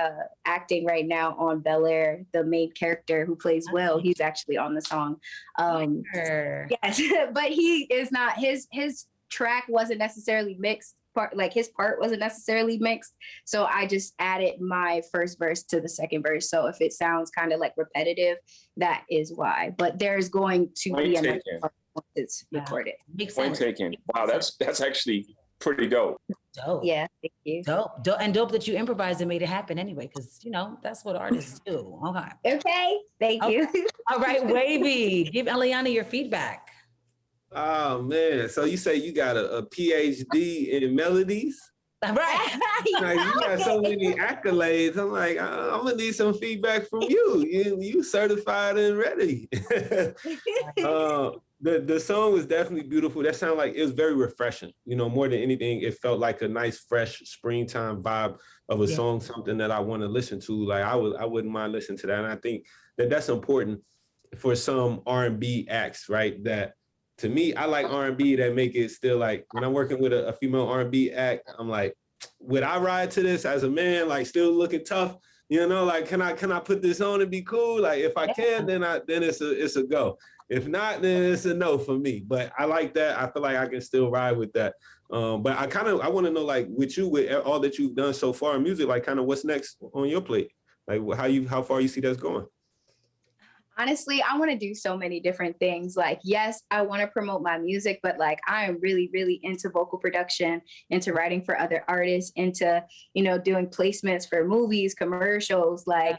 acting right now on Bel Air. The main character who plays Will, he's actually on the song. Yes, but he is not, his track wasn't necessarily mixed. His part wasn't necessarily mixed. So I just added my first verse to the second verse. So if it sounds kind of like repetitive, that is why. But there's going to be another part once it's recorded. Point taken. Wow, that's actually pretty dope. Dope. Yeah, thank you. Dope that you improvised and made it happen anyway, because that's what artists do. Okay. Okay. Thank you. All right, Wavy, give Ileana your feedback. Oh man, so you say you got a PhD in melodies? Right. Like, you got so many accolades. I'm like, I'm gonna need some feedback from you. You certified and ready. The song was definitely beautiful. That sounded like it was very refreshing. More than anything, it felt like a nice, fresh springtime vibe of a song, something that I want to listen to. Like I wouldn't mind listening to that. And I think that's important for some R&B acts, right? That to me, I like R&B that make it still like when I'm working with a female R&B act, I'm like, would I ride to this as a man, like still looking tough? Like, can I put this on and be cool? Like, if I can, then it's a go. If not, then it's a no for me. But I like that. I feel like I can still ride with that. But I want to know, like, with all that you've done so far in music, like, kind of what's next on your plate? Like, how far you see that's going? Honestly, I want to do so many different things. Like, yes, I want to promote my music, but like, I am really, really into vocal production, into writing for other artists, into, doing placements for movies, commercials, like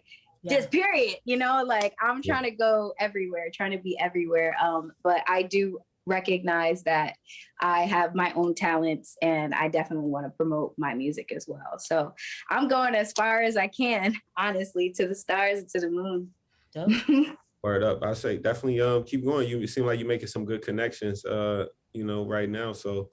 just period, like I'm trying to go everywhere, trying to be everywhere. But I do recognize that I have my own talents and I definitely want to promote my music as well. So I'm going as far as I can, honestly, to the stars and to the moon. Word up. I say definitely keep going. You seem like you're making some good connections right now. So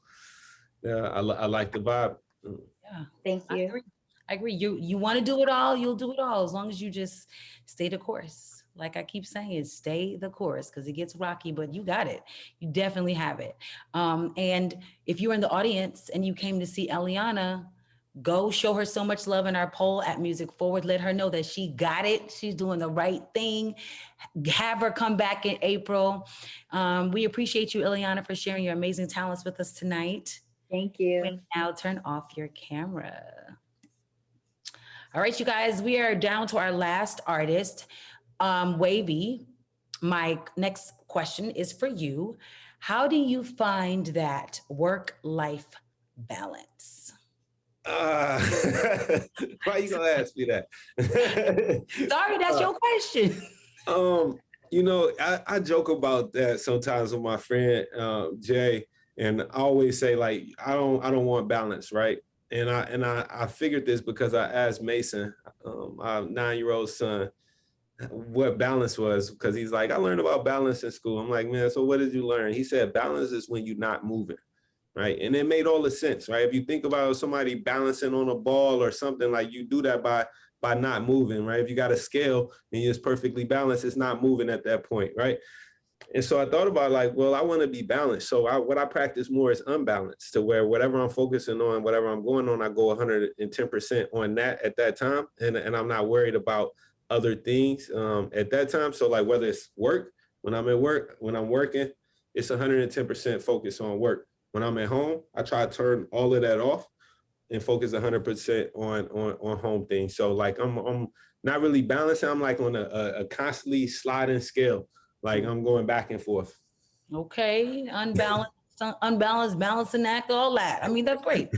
yeah, I like the vibe. Yeah. Thank you. I agree. You want to do it all, you'll do it all as long as you just stay the course. Like I keep saying, stay the course because it gets rocky, but you got it. You definitely have it. And if you're in the audience and you came to see Ileana, go show her so much love in our poll at Music Forward. Let her know that she got it. She's doing the right thing. Have her come back in April. We appreciate you, Ileana, for sharing your amazing talents with us tonight. Thank you. And now turn off your camera. All right, you guys, we are down to our last artist. Wavy, my next question is for you. How do you find that work-life balance? Why are you gonna ask me that? Sorry, that's your question. You know, I joke about that sometimes with my friend Jay, and I always say like I don't want balance, right? And I figured this because I asked Mason, our 9-year-old son, what balance was, because he's like, I learned about balance in school. I'm like, man, so what did you learn? He said balance is when you're not moving, right? And it made all the sense, right? If you think about somebody balancing on a ball or something, like you do that by not moving, right? If you got a scale and it's perfectly balanced, it's not moving at that point, right? And so I thought about like, well, I want to be balanced. So what I practice more is unbalanced, to where whatever I'm focusing on, whatever I'm going on, I go 110% on that at that time. And I'm not worried about other things at that time. So like whether it's work, when I'm at work, when I'm working, it's 110% focus on work. When I'm at home, I try to turn all of that off and focus 100% on home things. So like I'm not really balancing. I'm like on a constantly sliding scale. Like I'm going back and forth. Okay, unbalanced, balancing act, all that. I mean, that's great.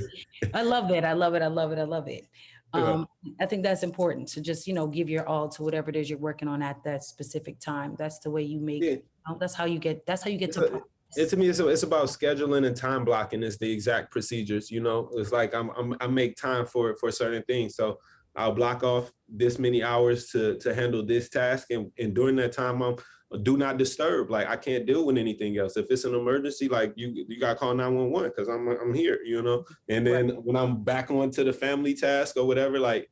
I love it. I love it. I love it. I love it. I think that's important to just, give your all to whatever it is you're working on at that specific time. That's the way you make it. That's how you get to. To me, it's about scheduling and time blocking is the exact procedures. It's like I make time for certain things. So I'll block off this many hours to handle this task. And during that time, I'm do not disturb. Like I can't deal with anything else. If it's an emergency, like you got to call 911 because I'm here, And then when I'm back onto the family task or whatever, like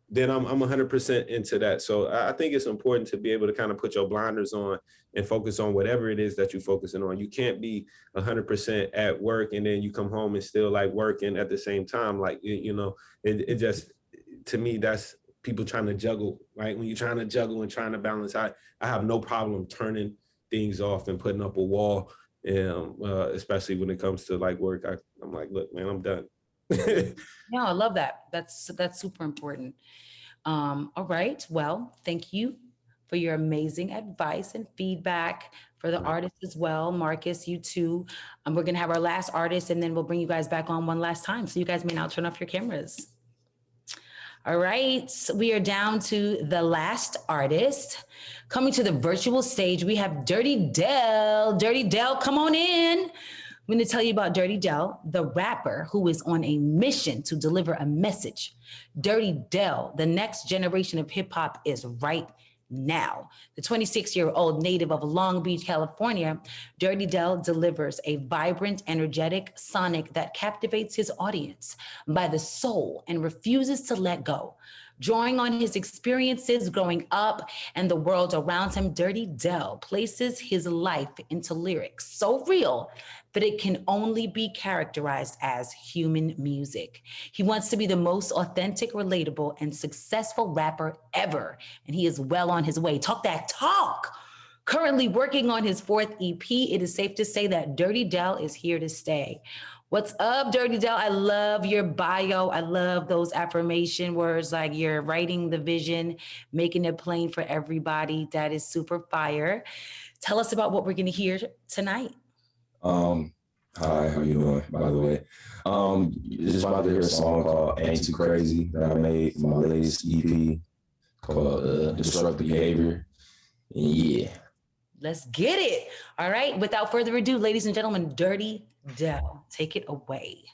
then I'm 100% into that. So I think it's important to be able to kind of put your blinders on and focus on whatever it is that you're focusing on. You can't be 100% at work and then you come home and still like working at the same time. Like, it just, to me, that's people trying to juggle, right? When you're trying to juggle and trying to balance, I have no problem turning things off and putting up a wall, especially when it comes to like work. I'm like, look, man, I'm done. No, I love that. That's super important. All right. Well, thank you for your amazing advice and feedback for the artists as well. Marcus, you too. We're going to have our last artist and then we'll bring you guys back on one last time. So you guys may now turn off your cameras. All right, so we are down to the last artist. Coming to the virtual stage, we have Dirty Del. Dirty Del, come on in. I'm going to tell you about Dirty Del, the rapper who is on a mission to deliver a message. Dirty Del, the next generation of hip hop is right now. The 26-year-old native of Long Beach, California, Dirty Del delivers a vibrant, energetic sonic that captivates his audience by the soul and refuses to let go. Drawing on his experiences growing up and the world around him, Dirty Del places his life into lyrics so real that it can only be characterized as human music. He wants to be the most authentic, relatable, and successful rapper ever, and he is well on his way. Talk that talk! Currently working on his 4th EP, it is safe to say that Dirty Del is here to stay. What's up, Dirty Del? I love your bio. I love those affirmation words, like you're writing the vision, making it plain for everybody. That is super fire. Tell us about what we're going to hear tonight. Hi, how you doing, by the way? Just about to hear a song called Ain't Too Crazy that I made for my latest EP called Disrupt Behavior. Yeah. Let's get it. All right. Without further ado, ladies and gentlemen, Dirty Del, take it away.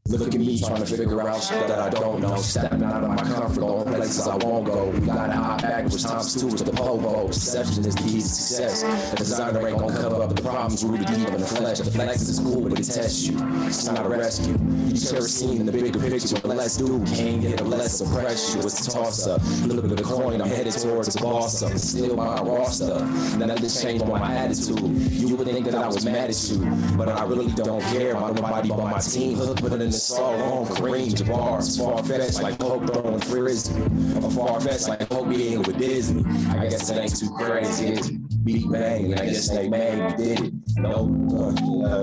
Look at me trying to figure out shit that I don't know. Stepping out of my comfort zone, places I won't go. We gotta hop backwards, times 2 is the pogo. Perception is the key to success. The designer ain't gonna cover up the problems rooted deep in the flesh. The flex is cool, but it tests you. It's not a rescue. You cherish seeing the bigger picture. What less do can't get a less suppress you. It's a toss up. Flip of the coin, I'm headed towards the boss up. Still my raw stuff. None of this changed my attitude. You would think that I was mad at you, but I really don't care about nobody but my team. Hook, put it in the all on Kareem Jabbar. It's far-fetched like Pope throwing frisbee. I'm far-fetched like Pope being with Disney. I guess it ain't too crazy, is it? Big bang, I guess they made me did it. No,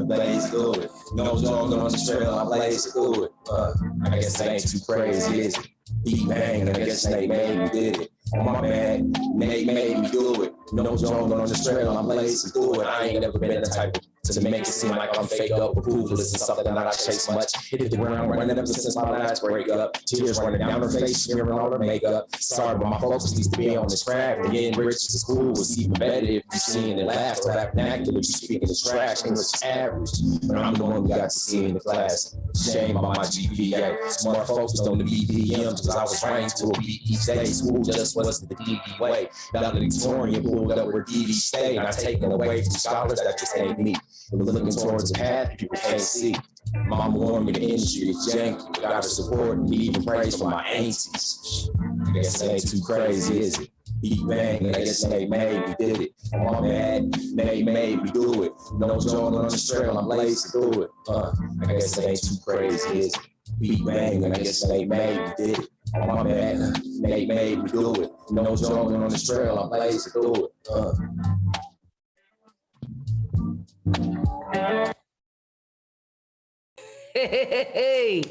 blaze good. No dogs on the trail, I blaze good. I guess it ain't too crazy, is it? Big bang, I guess they made me did it. On my man, made me do it. No joke on the trail, I'm blazing through it. I ain't never been the type to make it seem like I'm fake up approval. This is something that I chase much. Hit the ground running ever since my last breakup. Tears running down her face, smearing all her makeup. Sorry, but my focus needs to be on this craft. And getting rich to school was even better if you seen it last. Or that vernacular, you speaking is trash, English average. But I'm the one who got to see in the class. Shame on my GPA. More focused on the BPMs because I was ranked to a beat each day. School just wasn't the DD way. Valedictorian pulled up where DD stayed. Not taken away from scholars that just ain't me. We're looking towards a path people can't see. Mama warned me the industry is janky. Gotta support and even praise for my aunties. I guess it ain't too crazy, is it? Big bang, I guess they made me did it. My bad, they made me do it. No joy on the trail, I'm lazy to do it. I guess it ain't too crazy, is it? Big bang, I guess they made me did it. My bad, they made me do it. No joy on the trail, I'm lazy to do it. Hey,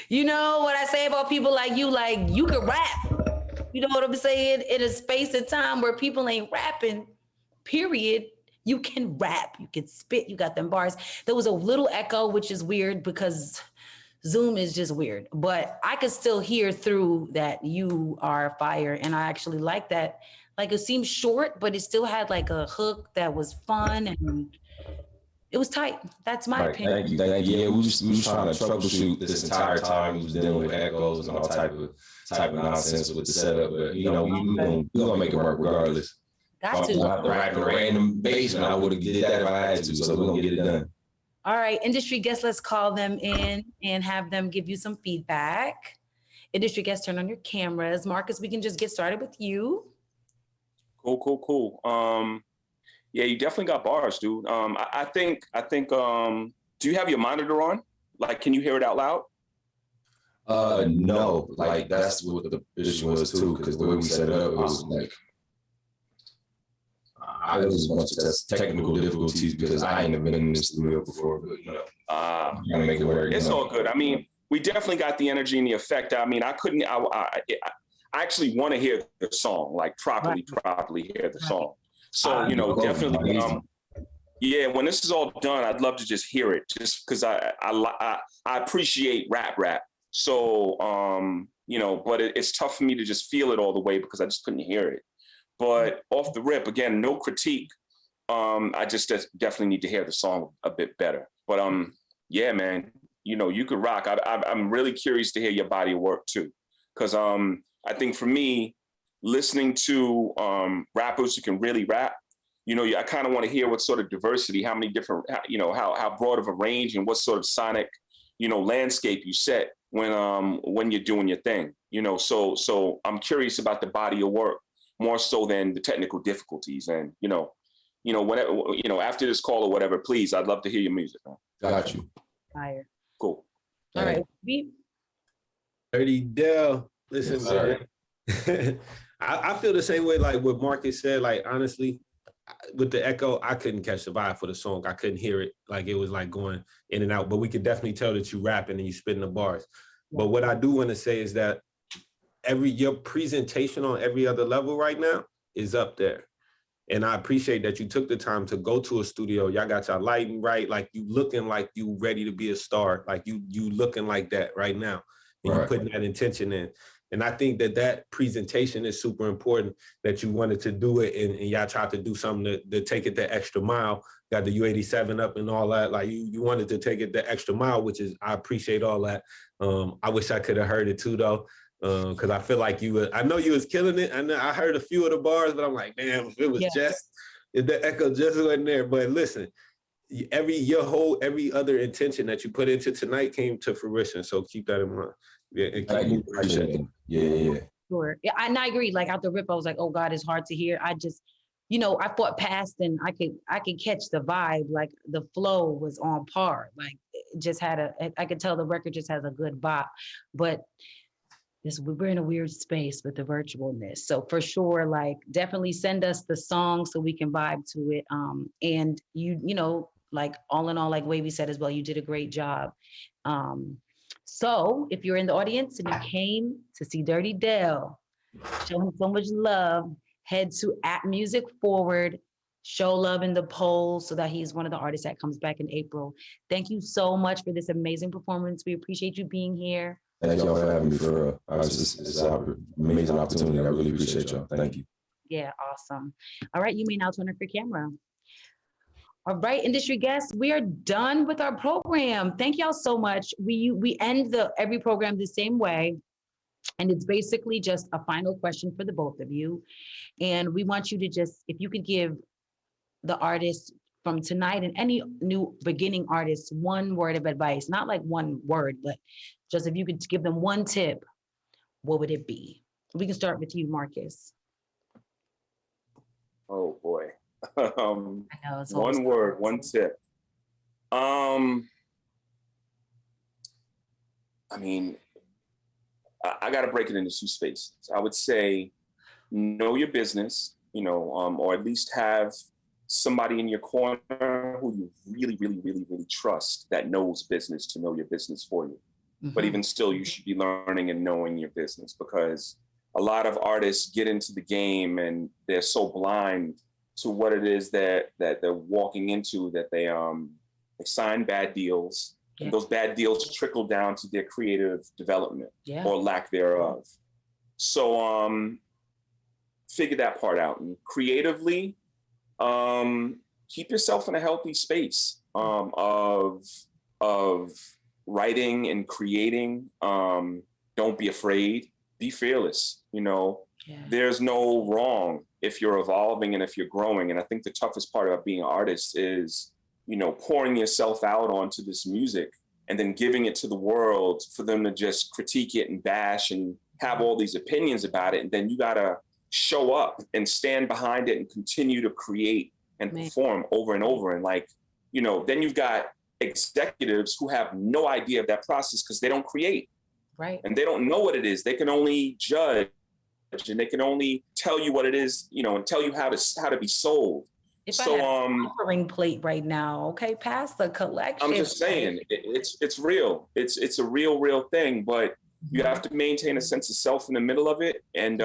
you know what I say about people like you can rap. You know what I'm saying? In a space and time where people ain't rapping, period, you can rap, you can spit, you got them bars. There was a little echo, which is weird because Zoom is just weird, but I could still hear through that you are fire. And I actually like that. Like it seemed short, but it still had like a hook that was fun and it was tight. That's my opinion. Thank you. Yeah, we was trying to troubleshoot this entire time. We was dealing with echoes and all type of nonsense with the setup. But you know, we gonna make it work regardless. Got to. If I have to rap in a random basement, I would have did that if I had to. So we're gonna get it done. All right, industry guests, let's call them in and have them give you some feedback. Industry guests, turn on your cameras. Marcus, we can just get started with you. Cool. Yeah, you definitely got bars, dude. I think. Do you have your monitor on? Like, can you hear it out loud? No. Like that's what the issue was too, because the way we set it up was like, there was a bunch of technical difficulties because I ain't been in this studio before, but you know, gotta make it work. It's all good. I mean, we definitely got the energy and the effect. I mean, I actually want to hear the song, like properly hear the song. So, you know, definitely, yeah, when this is all done, I'd love to just hear it just because I appreciate rap. So, you know, but it's tough for me to just feel it all the way because I just couldn't hear it. But off the rip, again, no critique. I just definitely need to hear the song a bit better. But yeah, man, you know, you could rock. I'm really curious to hear your body of work too. Because I think for me, listening to rappers who can really rap, you know, I kind of want to hear what sort of diversity, how many different, you know, how broad of a range and what sort of sonic, you know, landscape you set when you're doing your thing, you know. So I'm curious about the body of work more so than the technical difficulties. And you know, whenever, you know, after this call or whatever, please, I'd love to hear your music. Man. Got you. Fire. Cool. All right. Dirty Del, listen, man. I feel the same way, like what Marcus said. Like honestly, with the echo, I couldn't catch the vibe for the song. I couldn't hear it. Like it was like going in and out. But we could definitely tell that you rapping and you spitting the bars. But what I do want to say is that your presentation on every other level right now is up there. And I appreciate that you took the time to go to a studio. Y'all got your lighting right. Like you looking like you ready to be a star. Like you looking like that right now. And you're putting that intention in. And I think that presentation is super important, that you wanted to do it and y'all tried to do something to take it the extra mile, got the U87 up and all that. Like you wanted to take it the extra mile, which is, I appreciate all that. I wish I could have heard it too though. Cause I feel like I know you was killing it. I heard a few of the bars, but I'm like, damn, if it was if the echo just wasn't there. But listen, every other intention that you put into tonight came to fruition. So keep that in mind. Yeah, Yeah. Sure. Yeah, and I agree. Like out the rip, I was like, oh God, it's hard to hear. I just, you know, I fought past and I could catch the vibe. Like the flow was on par. Like it just I could tell the record just has a good bop. But we're in a weird space with the virtualness. So for sure, like definitely send us the song so we can vibe to it. And you know, like all in all, like Wavy said as well, you did a great job. So if you're in the audience and you came to see Dirty Del, show him so much love head to @musicforward, show love in the polls so that he's one of the artists that comes back in April. Thank you so much for this amazing performance. We appreciate you being here. Thank y'all for having me, for real. It's an amazing opportunity. I really appreciate y'all. Thank you. Yeah, awesome. All right, you may now turn off your camera. All right, industry guests, we are done with our program. Thank y'all so much. We end every program the same way. And it's basically just a final question for the both of you. And we want you to just, if you could give the artist from tonight and any new beginning artists one word of advice, not like one word, but just if you could give them one tip, what would it be? We can start with you, Marcus. Oh boy. I know, it's always One word, one tip. I mean, I got to break it into two spaces. I would say know your business, or at least have somebody in your corner who you really, really, really, really trust that knows business to know your business for you. But even still, you should be learning and knowing your business, because a lot of artists get into the game and they're so blind to what it is that they're walking into that they sign bad deals. Yeah. And those bad deals trickle down to their creative development or lack thereof. So figure that part out. And creatively, keep yourself in a healthy space of writing and creating. Don't be afraid. Be fearless. There's no wrong if you're evolving and if you're growing. And I think the toughest part about being an artist is, pouring yourself out onto this music and then giving it to the world for them to just critique it and bash and have all these opinions about it. And then you got to show up and stand behind it and continue to create and perform over and over. And then you've got executives who have no idea of that process because they don't create. Right. And they don't know what it is. They can only judge and they can only tell you what it is, and tell you how to be sold. If I had an offering plate right now, okay, pass the collection. I'm just saying, it's real. It's a real thing, but you have to maintain a sense of self in the middle of it. And,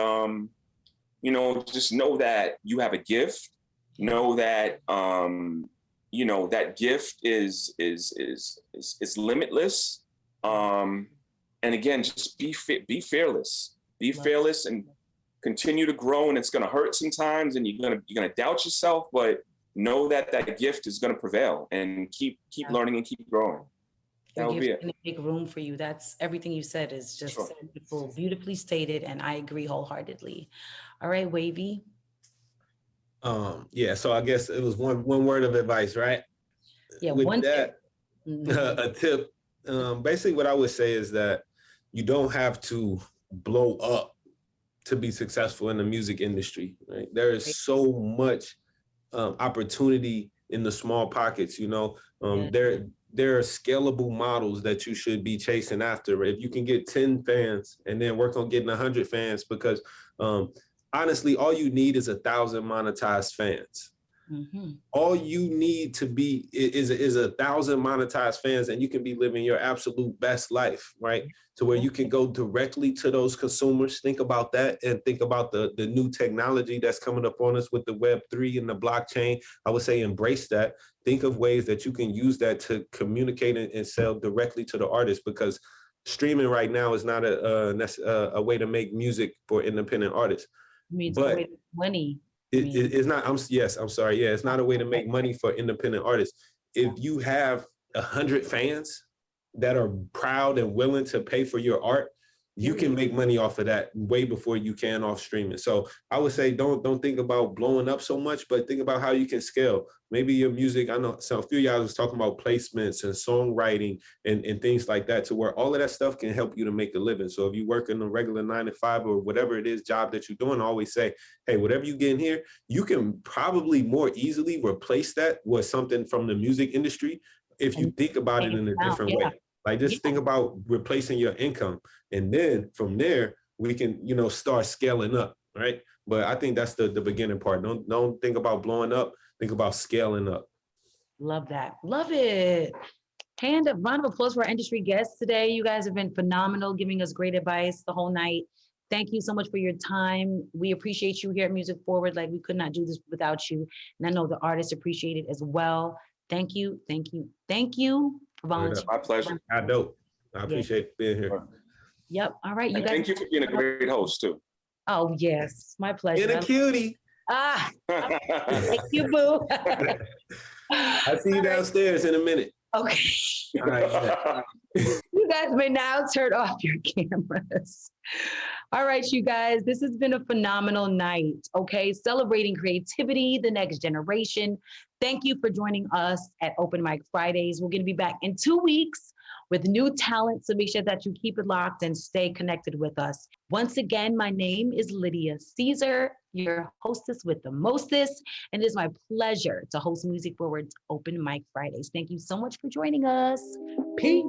just know that you have a gift. Know that, that gift is limitless. And again, just be fearless. Be fearless and continue to grow, and it's going to hurt sometimes, and you're going to doubt yourself, but know that gift is going to prevail, and keep learning and keep growing. That would be it. Make room for you. That's everything you said is just beautiful, beautifully stated, and I agree wholeheartedly. All right, Wavy. So I guess it was one word of advice, right? Yeah, with one that, tip. A tip. Basically, what I would say is that you don't have to blow up to be successful in the music industry, right? There is so much opportunity in the small pockets, there are scalable models that you should be chasing after. If you can get 10 fans and then work on getting 100 fans, because honestly, all you need is 1,000 monetized fans. Mm-hmm. All you need to be is 1,000 monetized fans, and you can be living your absolute best life, right? To where you can go directly to those consumers. Think about that, and think about the new technology that's coming up on us with the Web3 and the blockchain. I would say embrace that. Think of ways that you can use that to communicate and sell directly to the artist, because streaming right now is not a way to make music for independent artists. But money. It's not. I'm sorry. Yeah, it's not a way to make money for independent artists. If you have 100 fans that are proud and willing to pay for your art, you can make money off of that way before you can off streaming. So I would say don't think about blowing up so much, but think about how you can scale. Maybe your music, I know a few of y'all was talking about placements and songwriting and things like that, to where all of that stuff can help you to make a living. So if you work in a regular 9 to 5 or whatever it is job that you're doing, I always say, hey, whatever you get in here, you can probably more easily replace that with something from the music industry if you think about it in a different way. Like just think about replacing your income. And then from there, we can, start scaling up, right? But I think that's the beginning part. Don't think about blowing up, think about scaling up. Love that. Love it. Round of applause for our industry guests today. You guys have been phenomenal, giving us great advice the whole night. Thank you so much for your time. We appreciate you here at Music Forward. Like, we could not do this without you. And I know the artists appreciate it as well. Thank you, thank you, thank you for volunteering. My pleasure. I dope. I appreciate being here. Yep. All right. You And guys. thank you for being a great host too. Oh, yes. My pleasure. And a cutie. Ah, thank you, boo. I'll see you downstairs in a minute. Okay. All right. You guys may now turn off your cameras. All right, you guys, this has been a phenomenal night, okay? Celebrating creativity, the next generation. Thank you for joining us at Open Mic Fridays. We're gonna be back in 2 weeks with new talent, so make sure that you keep it locked and stay connected with us. Once again, my name is Lydia Caesar, your hostess with the mostest, and it is my pleasure to host Music Forward's Open Mic Fridays. Thank you so much for joining us. Peace.